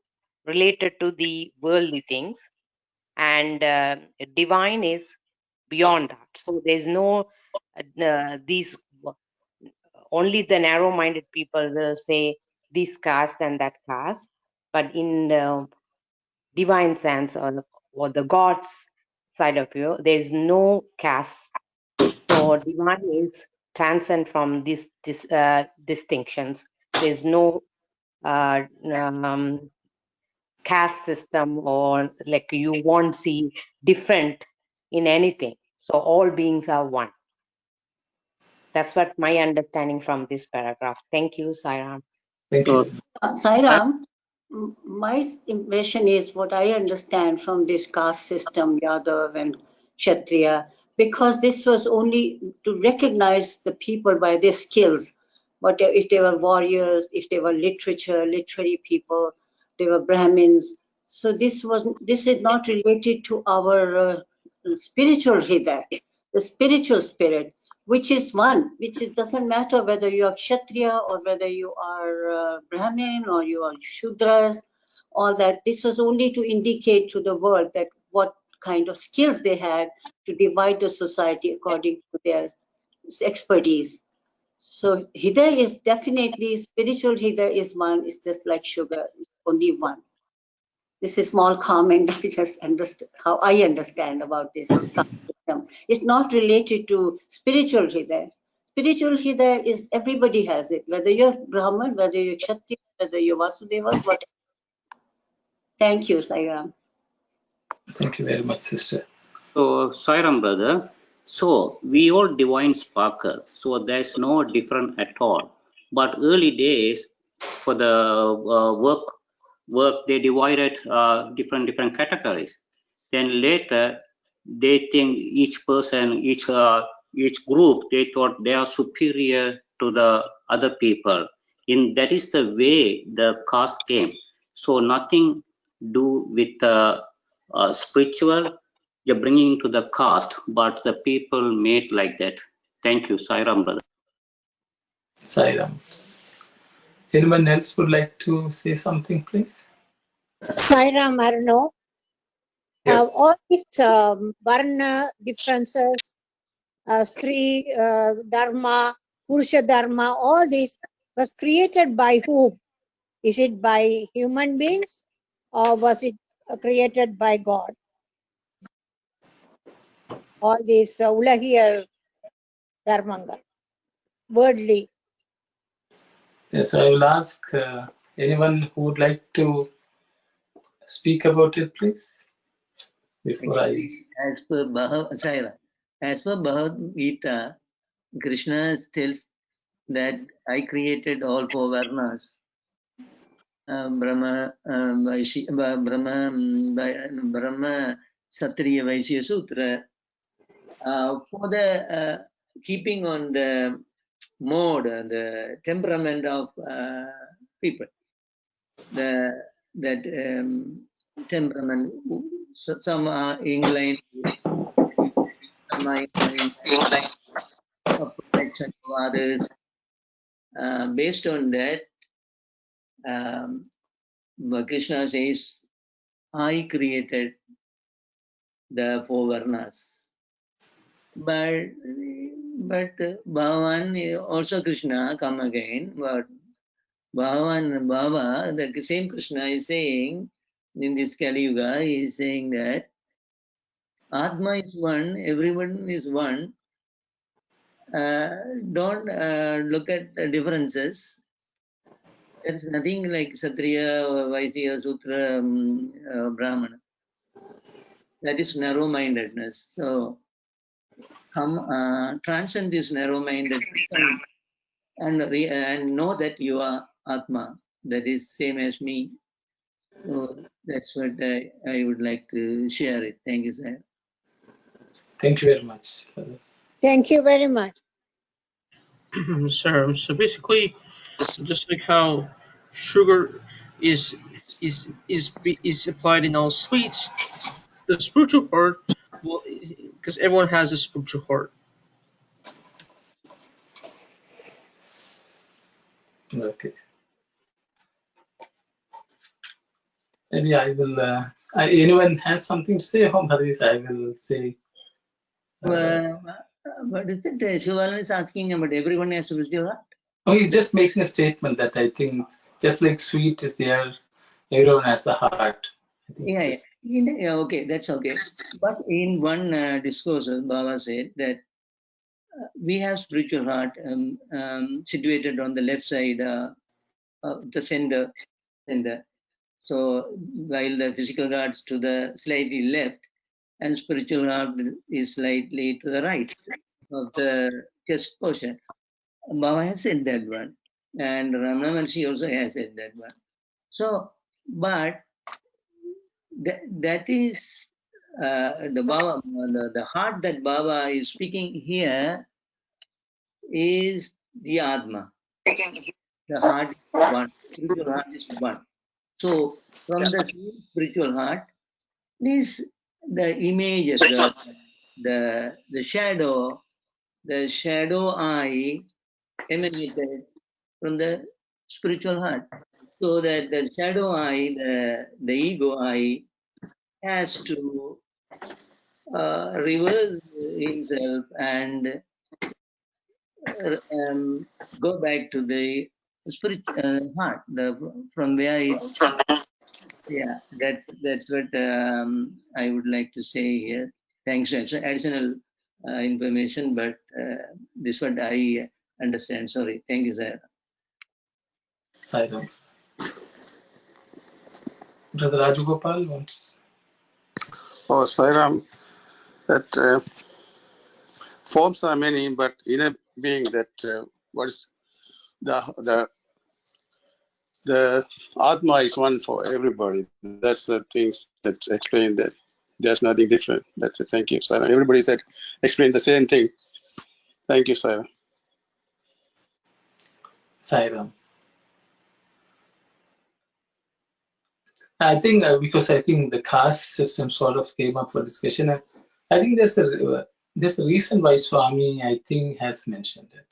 related to the worldly things, and divine is beyond that. So there's no these only the narrow-minded people will say this caste and that caste, but in the divine sense, or the God's side of you, there's no caste. So divine is transcend from these distinctions. There's no caste system, or like you won't see different in anything. So all beings are one. That's what my understanding from this paragraph. Thank you, Sairam. Thank So, you. Sairam, my impression is what I understand from this caste system, Yadav and Kshatriya, because this was only to recognize the people by their skills. But if they were warriors, if they were literary people, they were Brahmins. So this is not related to our spiritual hridaya, the spiritual spirit, which is one, doesn't matter whether you are Kshatriya or whether you are Brahmin or you are Shudras, all that. This was only to indicate to the world that what kind of skills they had to divide the society according to their expertise. So Hidayah is definitely, spiritual Hidayah is one, it's just like sugar, it's only one. This is small comment I just understood how I understand about this caste system. It's not related to spiritual Hidayah. Spiritual Hidayah is everybody has it, whether you're Brahman, whether you're Kshatriya, whether you're Vasudevas, whatever. Thank you, Sairam. Thank you very much, sister. so Sairam brother, so we all divine sparkle, so there's no different at all. But early days, for the work they divided different categories. Then later, they think each person, each group, they thought they are superior to the other people. That is the way the caste came. So nothing do with spiritual, you're bringing to the caste, but the people made like that. Thank you, Sairam brother. Sairam. Anyone else would like to say something, please? Sairam, I don't know. Yes. All these Varna differences, Sri Dharma, Purusha Dharma, all this was created by whom? Is it by human beings or was it created by God? All these Ulahiyal Dharmanga, worldly. Yes, I will ask anyone who would like to speak about it, please. Before Actually, as per Bhagavad Gita, Krishna tells that I created all four Varnas. Brahma, Satriya, Vaishya Sutra, for the keeping on the mode, the temperament of people. That temperament, some are inclined, some are inclined for protection of others. Based on that, Krishna says, I created the four Varnas. But Bhagavan, also Krishna come again, but Bhagavan, Baba, the same Krishna is saying in this Kali Yuga, he is saying that Atma is one, everyone is one. Don't look at the differences. There is nothing like Satriya, Vaishya, Sutra, Brahmana. That is narrow-mindedness. So come, transcend this narrow-mindedness and know that you are Atma. That is same as me. So that's what I would like to share it. Thank you, sir. Thank you very much. Thank you very much. So basically, just like how sugar is applied in all sweets, the spiritual heart, well, because everyone has a spiritual heart. Okay. Maybe I will. Anyone has something to say? Otherwise, I will say. What is it? Shivalan is asking about everyone has spiritual heart. Oh, he's just making a statement that I think just like sweet is there, everyone has the heart. I think Yeah, just... yeah, okay, that's okay. But in one discourse, Baba said that we have spiritual heart situated on the left side of the center. So while the physical heart is to the slightly left, and spiritual heart is slightly to the right of the chest portion. Baba has said that one, and Ramana Maharshi also has said that one. So, but that is the Baba, the heart that Baba is speaking here is the Atma. The heart is one, spiritual heart is one. So, from the spiritual heart, this the images, the shadow eye emanated from the spiritual heart. So that the shadow eye, the ego eye, has to reverse himself and go back to the spiritual heart, from where it. Yeah, that's what I would like to say here. Thanks. It's additional information, but this is what I understand. Sorry. Thank you, sir. Silent. Brother Rajagopal wants. Oh, Sairam, that forms are many, but inner being that what is the Atma is one for everybody. That's the things that explain that there's nothing different. That's it. Thank you, Sairam. Everybody said explain the same thing. Thank you, Sairam. Sairam. I think because I think the caste system sort of came up for discussion. I think there's a reason why Swami, I think, has mentioned it.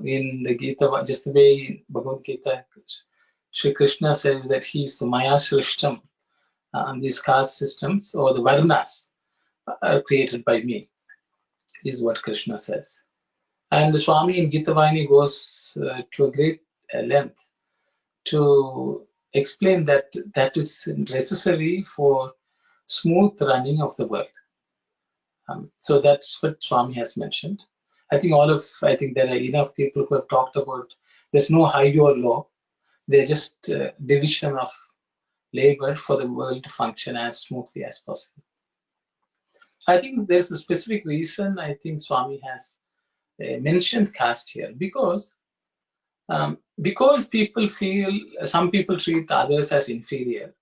In the Gita, just the way in Bhagavad Gita, Sri Krishna says that he's Maya Shrishtam, and these caste systems or the Varnas are created by me, is what Krishna says. And the Swami in Gita Vani goes to a great length to explain that that is necessary for smooth running of the world. So that's what Swami has mentioned. I think there are enough people who have talked about there's no higher law. They're just division of labor for the world to function as smoothly as possible. I think there's a specific reason I think Swami has mentioned caste here, because people feel, some people treat others as inferior.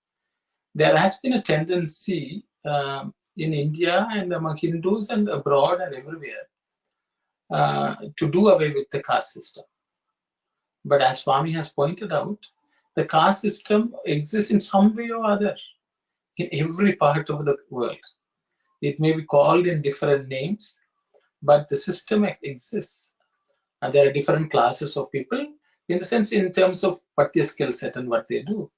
There has been a tendency in India and among Hindus and abroad and everywhere to do away with the caste system. But as Swami has pointed out, the caste system exists in some way or other in every part of the world. It may be called in different names, but the system exists. And there are different classes of people in the sense in terms of what their skill set and what they do.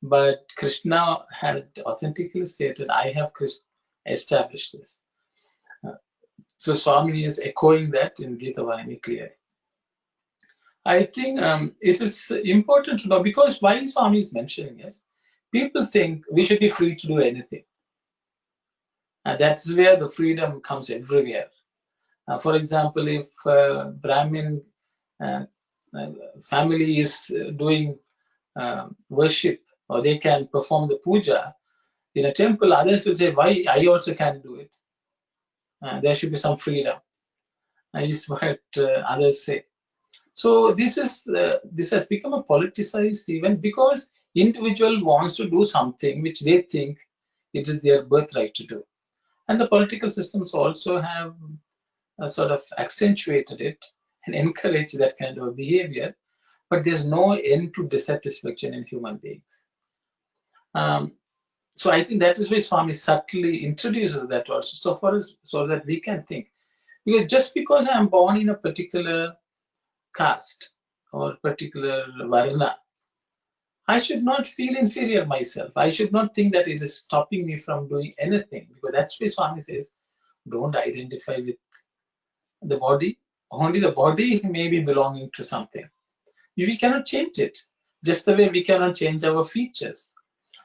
But Krishna had authentically stated, I have established this. So Swami is echoing that in Gita Vani clearly. I think it is important to know, because why Swami is mentioning is, people think we should be free to do anything. And that's where the freedom comes everywhere. For example, if Brahmin family is doing worship, or they can perform the puja in a temple, others will say, why I also can't do it? There should be some freedom, is what others say. So this has become a politicized event, because individual wants to do something which they think it is their birthright to do. And the political systems also have sort of accentuated it and encouraged that kind of behavior, but there's no end to dissatisfaction in human beings. So I think that is why Swami subtly introduces that also, so that we can think. Because just because I'm born in a particular caste or particular varna, I should not feel inferior myself. I should not think that it is stopping me from doing anything, because that's why Swami says, don't identify with the body. Only the body may be belonging to something. We cannot change it, just the way we cannot change our features.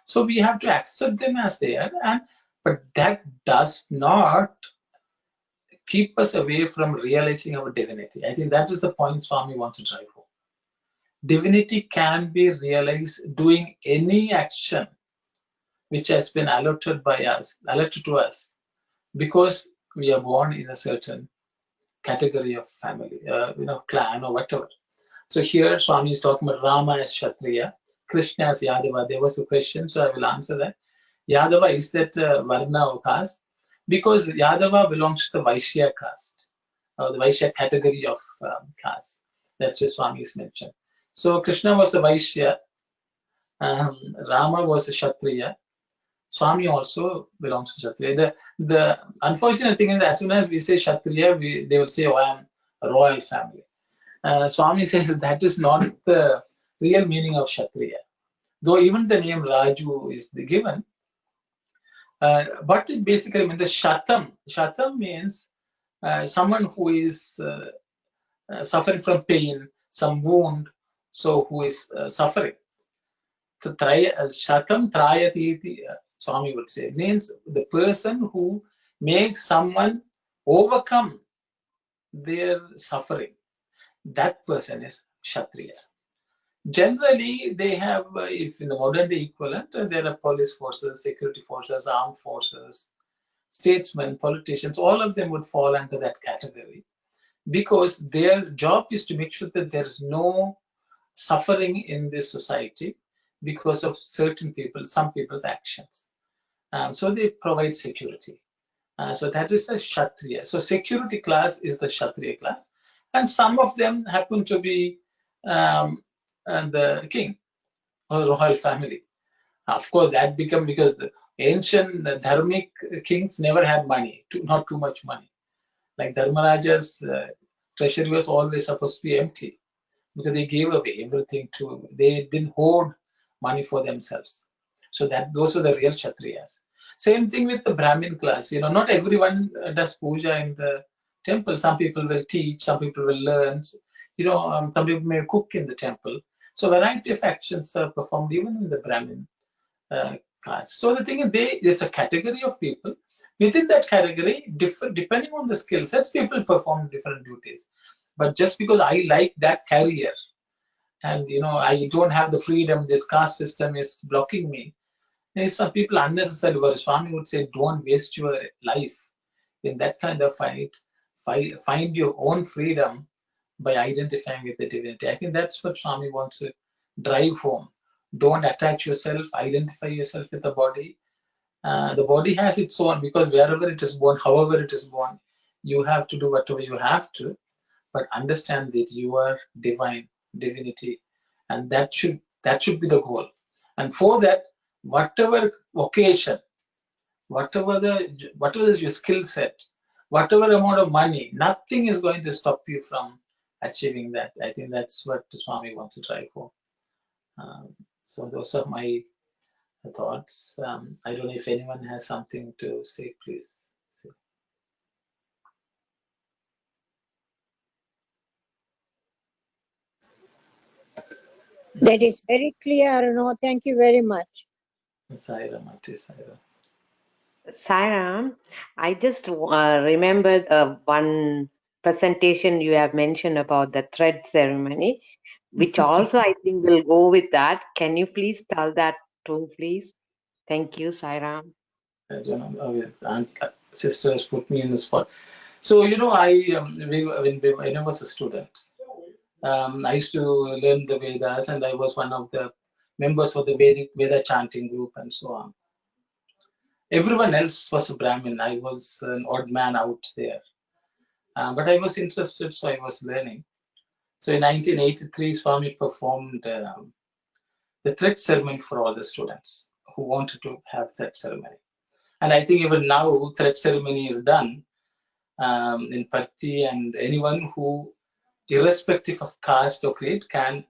So we have to accept them as they are, but that does not keep us away from realizing our divinity. I think that is the point Swami wants to drive home. Divinity can be realized doing any action which has been allotted to us, because we are born in a certain category of family, clan or whatever. So here Swami is talking about Rama as Kshatriya, Krishna as Yadava. There was a question, so I will answer that. Yadava, is that Varna or caste? Because Yadava belongs to the Vaishya caste, or the Vaishya category of caste. That's where Swami is mentioned. So Krishna was a Vaishya, Rama was a Kshatriya, Swami also belongs to Kshatriya. The unfortunate thing is, as soon as we say Kshatriya, they will say, oh, I am a royal family. Swami says that is not the real meaning of Kshatriya. Though even the name Raju is given, but it basically means the Shatam. Shatam means someone who is suffering from pain, some wound, so who is suffering. So Shatam Trayati, Swami would say, means the person who makes someone overcome their suffering. That person is Kshatriya. Generally, they have, if in the modern day equivalent, there are police forces, security forces, armed forces, statesmen, politicians, all of them would fall under that category, because their job is to make sure that there is no suffering in this society because of certain people, some people's actions. So they provide security. So that is a Kshatriya. So security class is the Kshatriya class. And some of them happen to be the king or royal family. Of course, that become because the ancient dharmic kings never had money, not too much money. Like Dharmaraja's treasury was always supposed to be empty, because they gave away everything they didn't hoard money for themselves. So those were the real Kshatriyas. Same thing with the Brahmin class. Not everyone does puja in the temple. Some people will teach, some people will learn. Some people may cook in the temple. So a variety of actions are performed even in the Brahmin class. So the thing is, it's a category of people. Within that category, depending on the skill sets, people perform different duties. But just because I like that career, and I don't have the freedom, this caste system is blocking me. There's some people unnecessarily worry. Swami would say, don't waste your life in that kind of fight. Find your own freedom by identifying with the divinity. I think that's what Swami wants to drive home. Don't attach yourself, identify yourself with the body. The body has its own, because wherever it is born, however it is born, you have to do whatever you have to, but understand that you are divinity, and that should be the goal. And for that, whatever occasion, whatever is your skill set, whatever amount of money, nothing is going to stop you from achieving that. I think that's what Swami wants to drive for. So those are my thoughts. I don't know if anyone has something to say, please say. That is very clear. No, thank you very much. Sairam, Sairam. Sairam, I just remembered one presentation you have mentioned about the thread ceremony, which also I think will go with that. Can you please tell that too, please? Thank you, Sairam. I don't know. Sister has put me in the spot. So, when I was a student, I used to learn the Vedas, and I was one of the members of the Veda chanting group and so on. Everyone else was a Brahmin. I was an odd man out there. But I was interested, so I was learning. So in 1983, Swami performed the thread ceremony for all the students who wanted to have that ceremony. And I think even now, thread ceremony is done in Parthi, and anyone who irrespective of caste or creed, can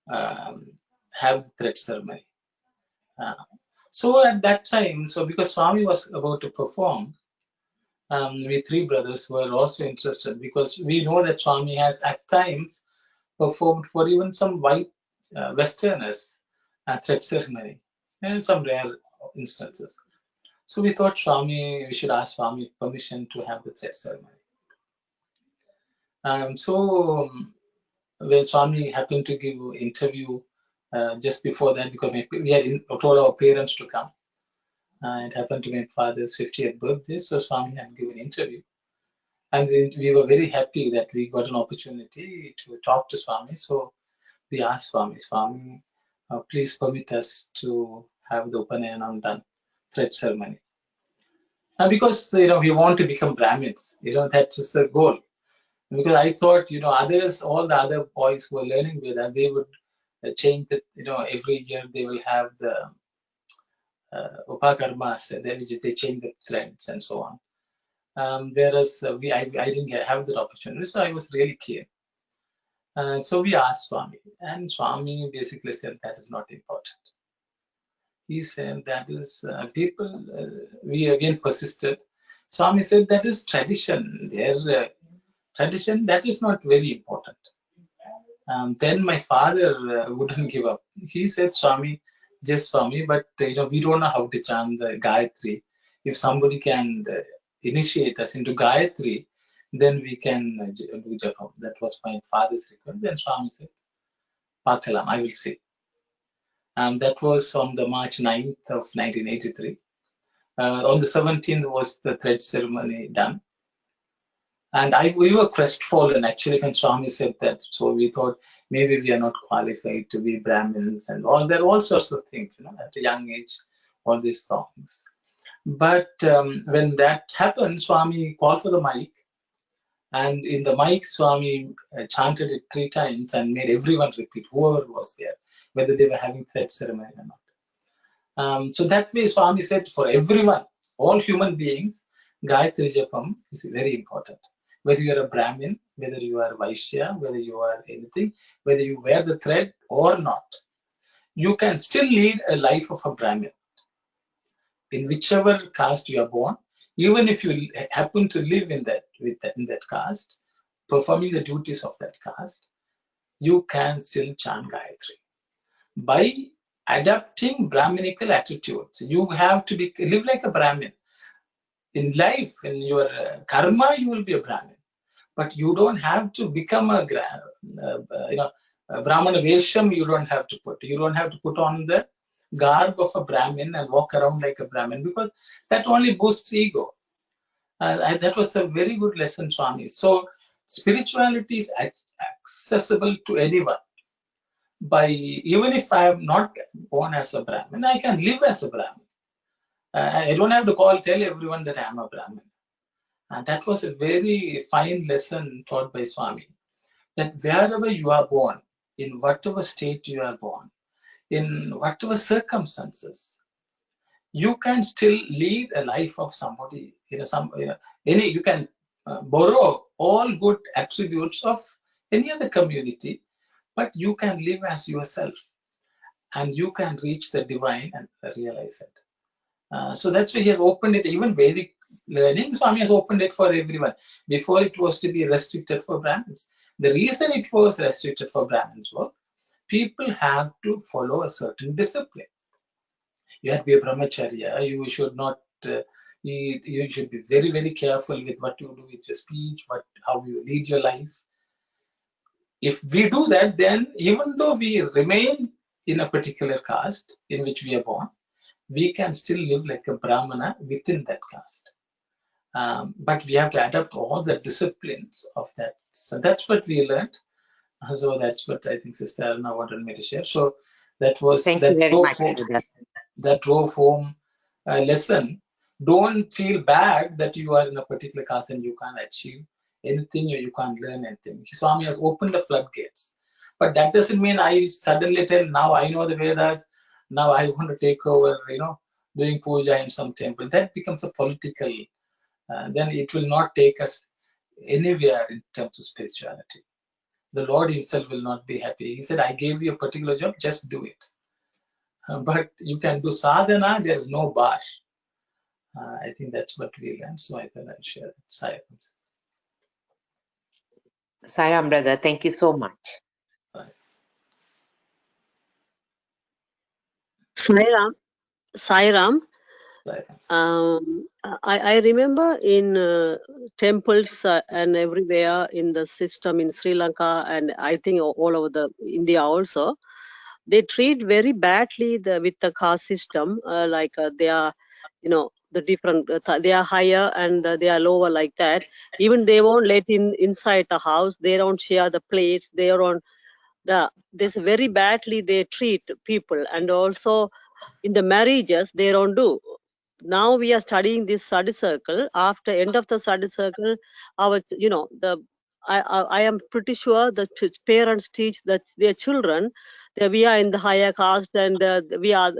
have the thread ceremony. So at that time, so because Swami was about to perform, we three brothers were also interested, because we know that Swami has at times performed for even some white Westerners at thread ceremony, and some rare instances. So we thought we should ask Swami permission to have the thread ceremony. When Swami happened to give an interview just before that, because we had told our parents to come. It happened to be my father's 50th birthday, so Swami had given an interview. And we were very happy that we got an opportunity to talk to Swami. So we asked Swami, please permit us to have the Upanayanam done, thread ceremony. Because we want to become Brahmins, that is the goal. Because I thought, others, all the other boys who were learning Veda, they would change it, every year they will have the upakarmas, which they change the threads and so on. Whereas I didn't have that opportunity, so I was really keen. So we asked Swami, and Swami basically said that is not important. He said that is people. We again persisted. Swami said that is tradition. Their tradition, that is not very important. Then my father wouldn't give up. He said, Swami, but we don't know how to chant the Gayatri. If somebody can initiate us into Gayatri, then we can do Japam. That was my father's request. Then Swami said, Pakalam, I will say. That was on the March 9th of 1983. On the 17th was the thread ceremony done. And we were crestfallen actually when Swami said that. So we thought maybe we are not qualified to be Brahmins and all sorts of things, at a young age, all these things. But when that happened, Swami called for the mic. And in the mic, Swami chanted it 3 times and made everyone repeat, whoever was there, whether they were having thread ceremony or not. So that way, Swami said for everyone, all human beings, Gayatri Japam is very important. Whether you are a Brahmin, whether you are Vaishya, whether you are anything, whether you wear the thread or not, you can still lead a life of a Brahmin. In whichever caste you are born, even if you happen to live in that caste, performing the duties of that caste, you can still chant Gayatri. By adapting Brahminical attitudes, you have to live like a Brahmin. In life, in your karma, you will be a Brahmin. But you don't have to become a Brahmana Vesham, you don't have to put. You don't have to put on the garb of a Brahmin and walk around like a Brahmin, because that only boosts ego. That was a very good lesson, Swami. So spirituality is accessible to anyone. Even if I am not born as a Brahmin, I can live as a Brahmin. I don't have to tell everyone that I am a Brahmin. And that was a very fine lesson taught by Swami, that wherever you are born, in whatever state you are born, in whatever circumstances, you can still lead a life of somebody. You can borrow all good attributes of any other community, but you can live as yourself, and you can reach the divine and realize it. So that's why he has opened it. Even Vedic learning, Swami has opened it for everyone. Before, it was to be restricted for Brahmins. The reason it was restricted for Brahmins was people have to follow a certain discipline. You have to be a brahmacharya. You should not. You should be very, very careful with what you do with your speech, how you lead your life. If we do that, then even though we remain in a particular caste in which we are born, we can still live like a Brahmana within that caste. But we have to adapt all the disciplines of that. So that's what we learned. So that's what I think Sister Aruna wanted me to share. So that was that drove home a lesson. Don't feel bad that you are in a particular caste and you can't achieve anything or you can't learn anything. Swami has opened the floodgates. But that doesn't mean I suddenly tell, now I know the Vedas, now I want to take over, doing puja in some temple. That becomes a political, then it will not take us anywhere in terms of spirituality. the Lord himself will not be happy. He said, I gave you a particular job, just do it. But you can do sadhana, there is no bar. I think that's what we learned. So I thought I'll share it. Sai Sairam, brother, thank you so much. Sairam, Sairam, Ram. I remember in temples and everywhere in the system in Sri Lanka, and I think all over the India also, they treat very badly with the caste system, like they are, the different, they are higher and they are lower like that. Even they won't let inside the house. They don't share the plates. They are on this very badly they treat people, and also in the marriages they don't do. Now we are studying this study circle. After end of the study circle, our I am pretty sure the parents teach that their children that we are in the higher caste and they are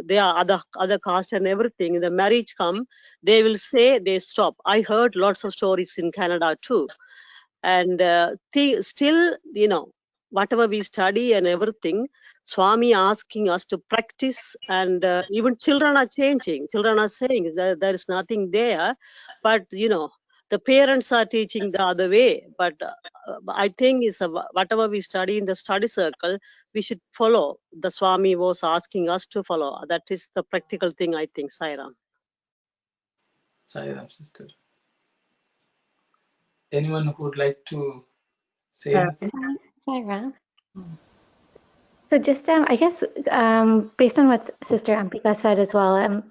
other caste and everything. The marriage come, they will say they stop. I heard lots of stories in Canada too, and still whatever we study and everything, Swami asking us to practice, and even children are changing. Children are saying that there is nothing there, but the parents are teaching the other way. But I think is whatever we study in the study circle, we should follow. The Swami was asking us to follow. That is the practical thing, I think. Sairam. Sairam, sister. Anyone who would like to say anything? Sairam. So just, I guess, based on what Sister Ampika said as well,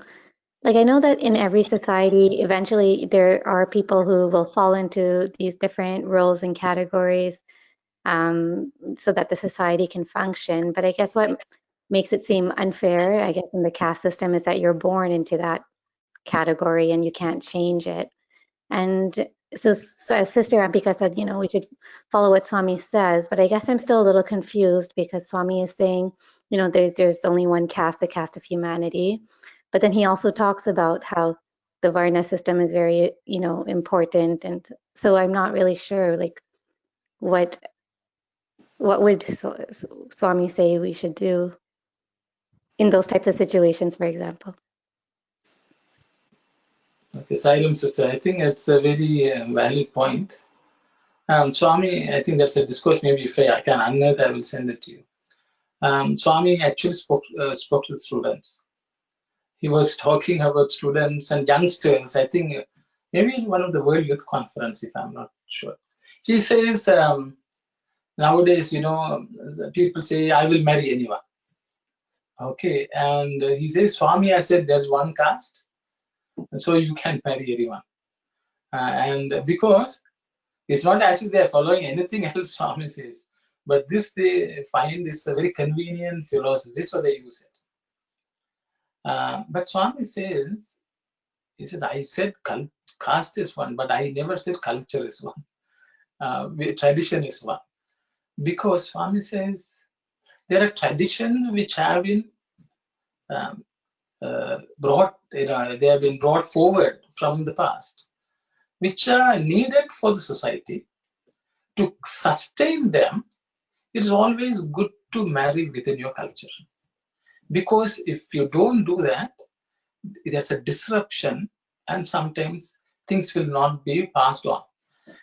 like I know that in every society, eventually there are people who will fall into these different roles and categories so that the society can function. But I guess what makes it seem unfair, I guess, in the caste system is that you're born into that category and you can't change it. And so as Sister Ampika said, we should follow what Swami says, but I guess I'm still a little confused because Swami is saying, there's only one caste, the caste of humanity. But then he also talks about how the Varna system is very, important. And so I'm not really sure, like, what would Swami say we should do in those types of situations, for example? Okay, Sairam, sister. I think it's a very valid point. Swami, I think that's a discourse. Maybe if I can unearth, I will send it to you. Swami actually spoke to students. He was talking about students and youngsters. I think maybe in one of the World Youth Conference, if I'm not sure. He says nowadays, people say, I will marry anyone. Okay, and he says, Swami has said there's one caste, so you can marry anyone. And because it's not as if they're following anything else Swami says, but this they find is a very convenient philosophy, so they use it. But Swami says, he said, I said caste is one, but I never said culture is one. Tradition is one. Because Swami says there are traditions which have been brought, they have been brought forward from the past, which are needed for the society. To sustain them, it is always good to marry within your culture. Because if you don't do that, there's a disruption and sometimes things will not be passed on.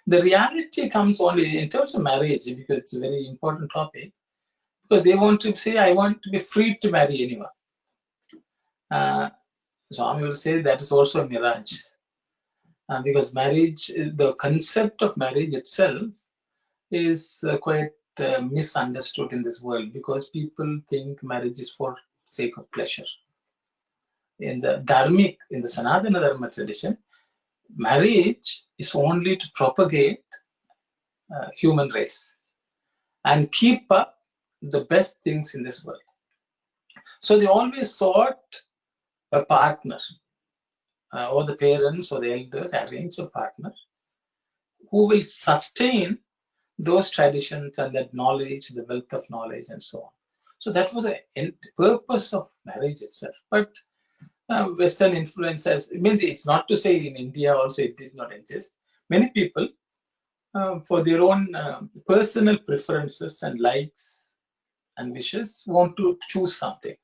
The reality comes only in terms of marriage, because it's a very important topic, because they want to say, I want to be free to marry anyone. Swami will say that is also a mirage. Because marriage, the concept of marriage itself is quite misunderstood in this world, because people think marriage is for sake of pleasure. In the Dharmic, in the Sanatana Dharma tradition, marriage is only to propagate human race and keep up the best things in this world. So they always sought a partner, or the parents or the elders arrange a partner who will sustain those traditions and that knowledge, the wealth of knowledge and so on. So that was the purpose of marriage itself. But Western influences, it means it's not to say in India also it did not exist. Many people for their own personal preferences and likes and wishes, want to choose something,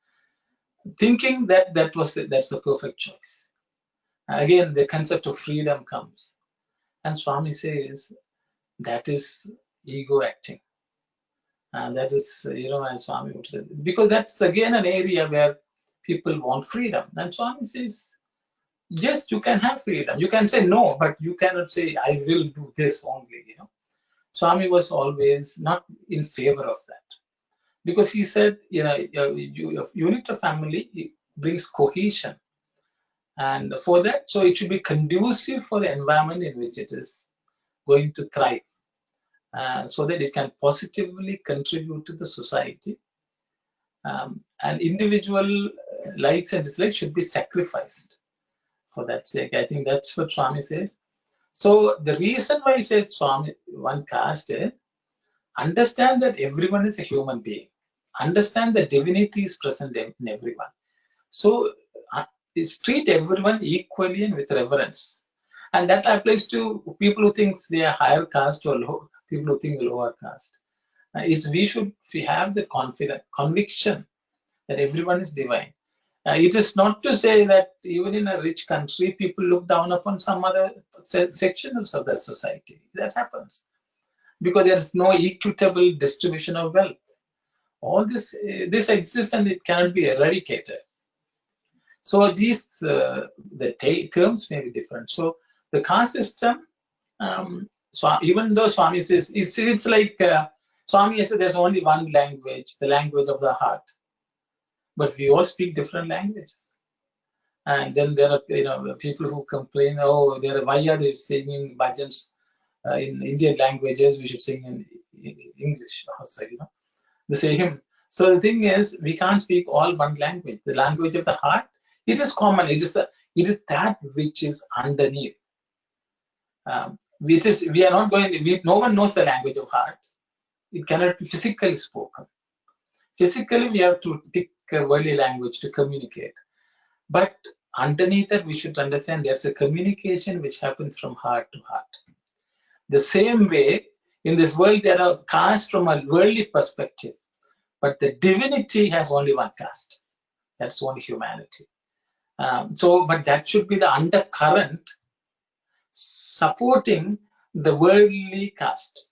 thinking that that's the perfect choice. Again, the concept of freedom comes, and Swami says that is ego acting, and that is, as Swami would say, because that's again an area where people want freedom, and Swami says, yes, you can have freedom. You can say no, but you cannot say I will do this only. Swami was always not in favor of that, because he said, unit of family brings cohesion, and for that, so it should be conducive for the environment in which it is going to thrive, so that it can positively contribute to the society, and individual likes and dislikes should be sacrificed for that sake. I think that's what Swami says. So the reason why he says Swami one caste is, understand that everyone is a human being. Understand that divinity is present in everyone. So treat everyone equally and with reverence. And that applies to people who think they are higher caste or people who think lower caste. We have the conviction that everyone is divine. It is not to say that even in a rich country, people look down upon some other sections of the society. That happens because there is no equitable distribution of wealth. All this exists and it cannot be eradicated. So these the terms may be different. So the caste system, even though Swami says it's like Swami says there's only one language, the language of the heart, but we all speak different languages. And then there are people who complain, why are they singing bhajans in Indian languages? We should sing in English also, the same. So the thing is, we can't speak all one language. The language of the heart, it is common. It is that which is underneath. We are not going. No one knows the language of heart. It cannot be physically spoken. Physically, we have to pick a worldly language to communicate. But underneath that, we should understand there's a communication which happens from heart to heart. The same way, in this world, there are castes from a worldly perspective, but the divinity has only one caste. That's only humanity. But that should be the undercurrent supporting the worldly caste.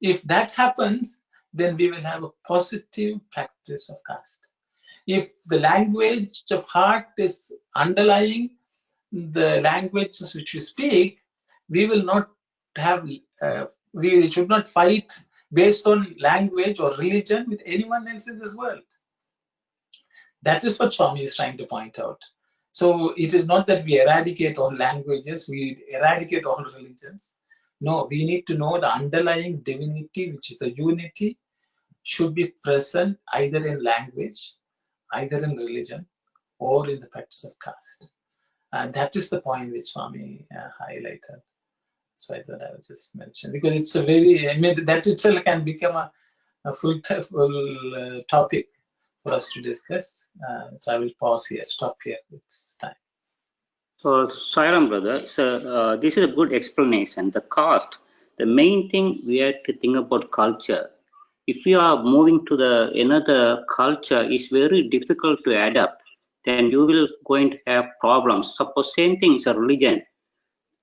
If that happens, then we will have a positive practice of caste. If the language of heart is underlying the languages which we speak, we will not have, we should not fight based on language or religion with anyone else in this world. That is what Swami is trying to point out. So it is not that we eradicate all languages, we eradicate all religions. No, we need to know the underlying divinity, which is the unity, should be present either in language, either in religion, or in the practice of caste. And that is the point which Swami highlighted. So I thought I would just mention, because it's a very, that itself can become a full topic for us to discuss. So I will pause here, stop here. It's time. So, Sairam brother, so this is a good explanation. The caste, the main thing we have to think about culture. If you are moving to another culture, it's very difficult to adapt. Then you will going to have problems. Suppose same thing is a religion.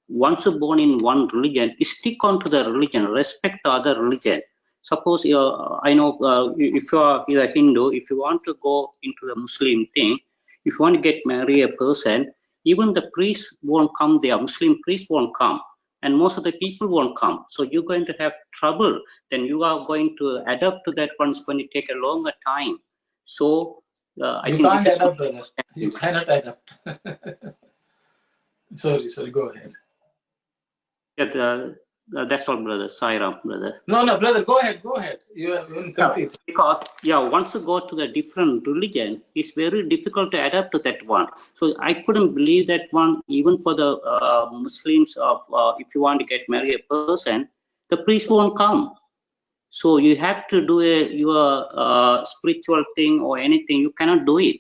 Once you're born in one religion, stick on to the religion, respect the other religion. Suppose I know if you are a Hindu, if you want to go into the Muslim thing, if you want to marry a person, even the priest won't come there, Muslim priest won't come, and most of the people won't come. So you're going to have trouble. Then you are going to adapt to that once when it take a longer time. So I think can't adapt, brother. You cannot adapt. Sorry, go ahead. That's all, brother. Sairam, brother. No, brother, go ahead. You are complete. Because once you go to the different religion, it's very difficult to adapt to that one. So I couldn't believe that one, even for the Muslims, if you want to get married a person, the priest won't come. So you have to do your spiritual thing or anything. You cannot do it.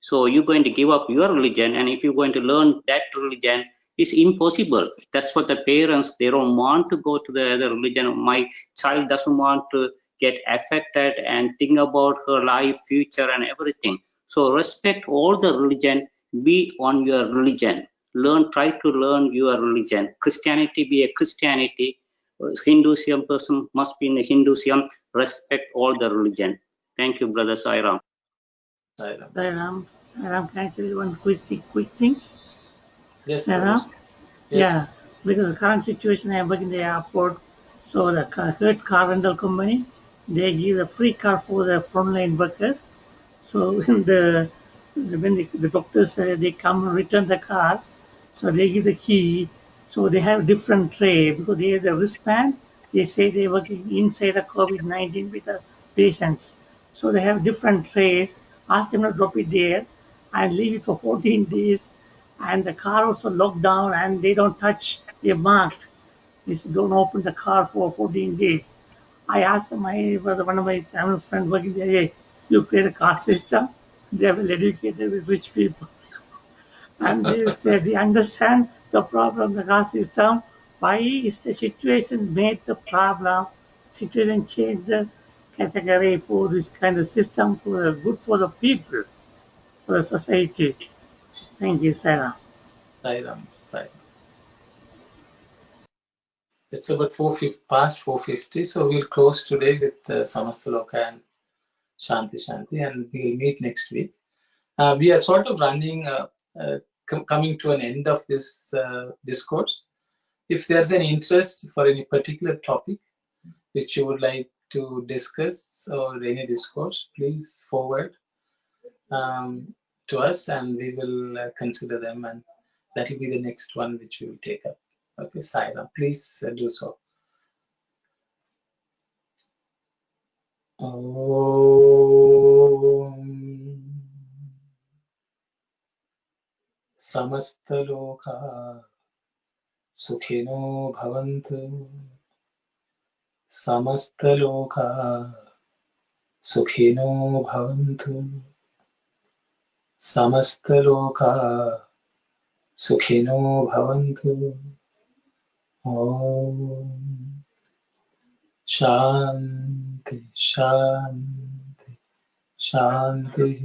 So you're going to give up your religion, and if you're going to learn that religion, It's impossible. That's what the parents, they don't want to go to the other religion. My child doesn't want to get affected and think about her life, future, and everything. So respect all the religion, be on your religion. Try to learn your religion. Christianity, be a Christianity. Hinduism person must be in Hinduism. Respect all the religion. Thank you, Brother Sairam. Sairam, can I tell you one quick thing? Yes, Sairam? Yes. Yeah, because the current situation I work in the airport, so the Hertz car rental company, they give a free car for the frontline workers. So when the doctors they come and return the car, so they give the key. So they have different tray because they have the wristband. They say they're working inside the COVID-19 with the patients. So they have different trays. Ask them to drop it there and leave it for 14 days. And the car also locked down and they don't touch. They're marked. They say don't open the car for 14 days. I asked one of my family friends working there, hey, you create a car system. They are well educated with rich people. And they said they understand the problem, the car system. Why is the situation made the problem? Situation changed the category for this kind of system for good for the people, for the society. Thank you, Sarah. Sairam. It's about past 4:50, so we'll close today with Samastaloka and Shanti, and we'll meet next week. We are sort of running, coming to an end of this discourse. If there's any interest for any particular topic which you would like to discuss or any discourse, please forward to us and we will consider them, and that will be the next one which we will take up. Okay, Saira, please do so. समस्तलोका सुखिनो भवन्तु समस्तलोका सुखिनो भवन्तु समस्तलोका सुखिनो भवन्तु ॐ शान्ति शान्ति शान्तिः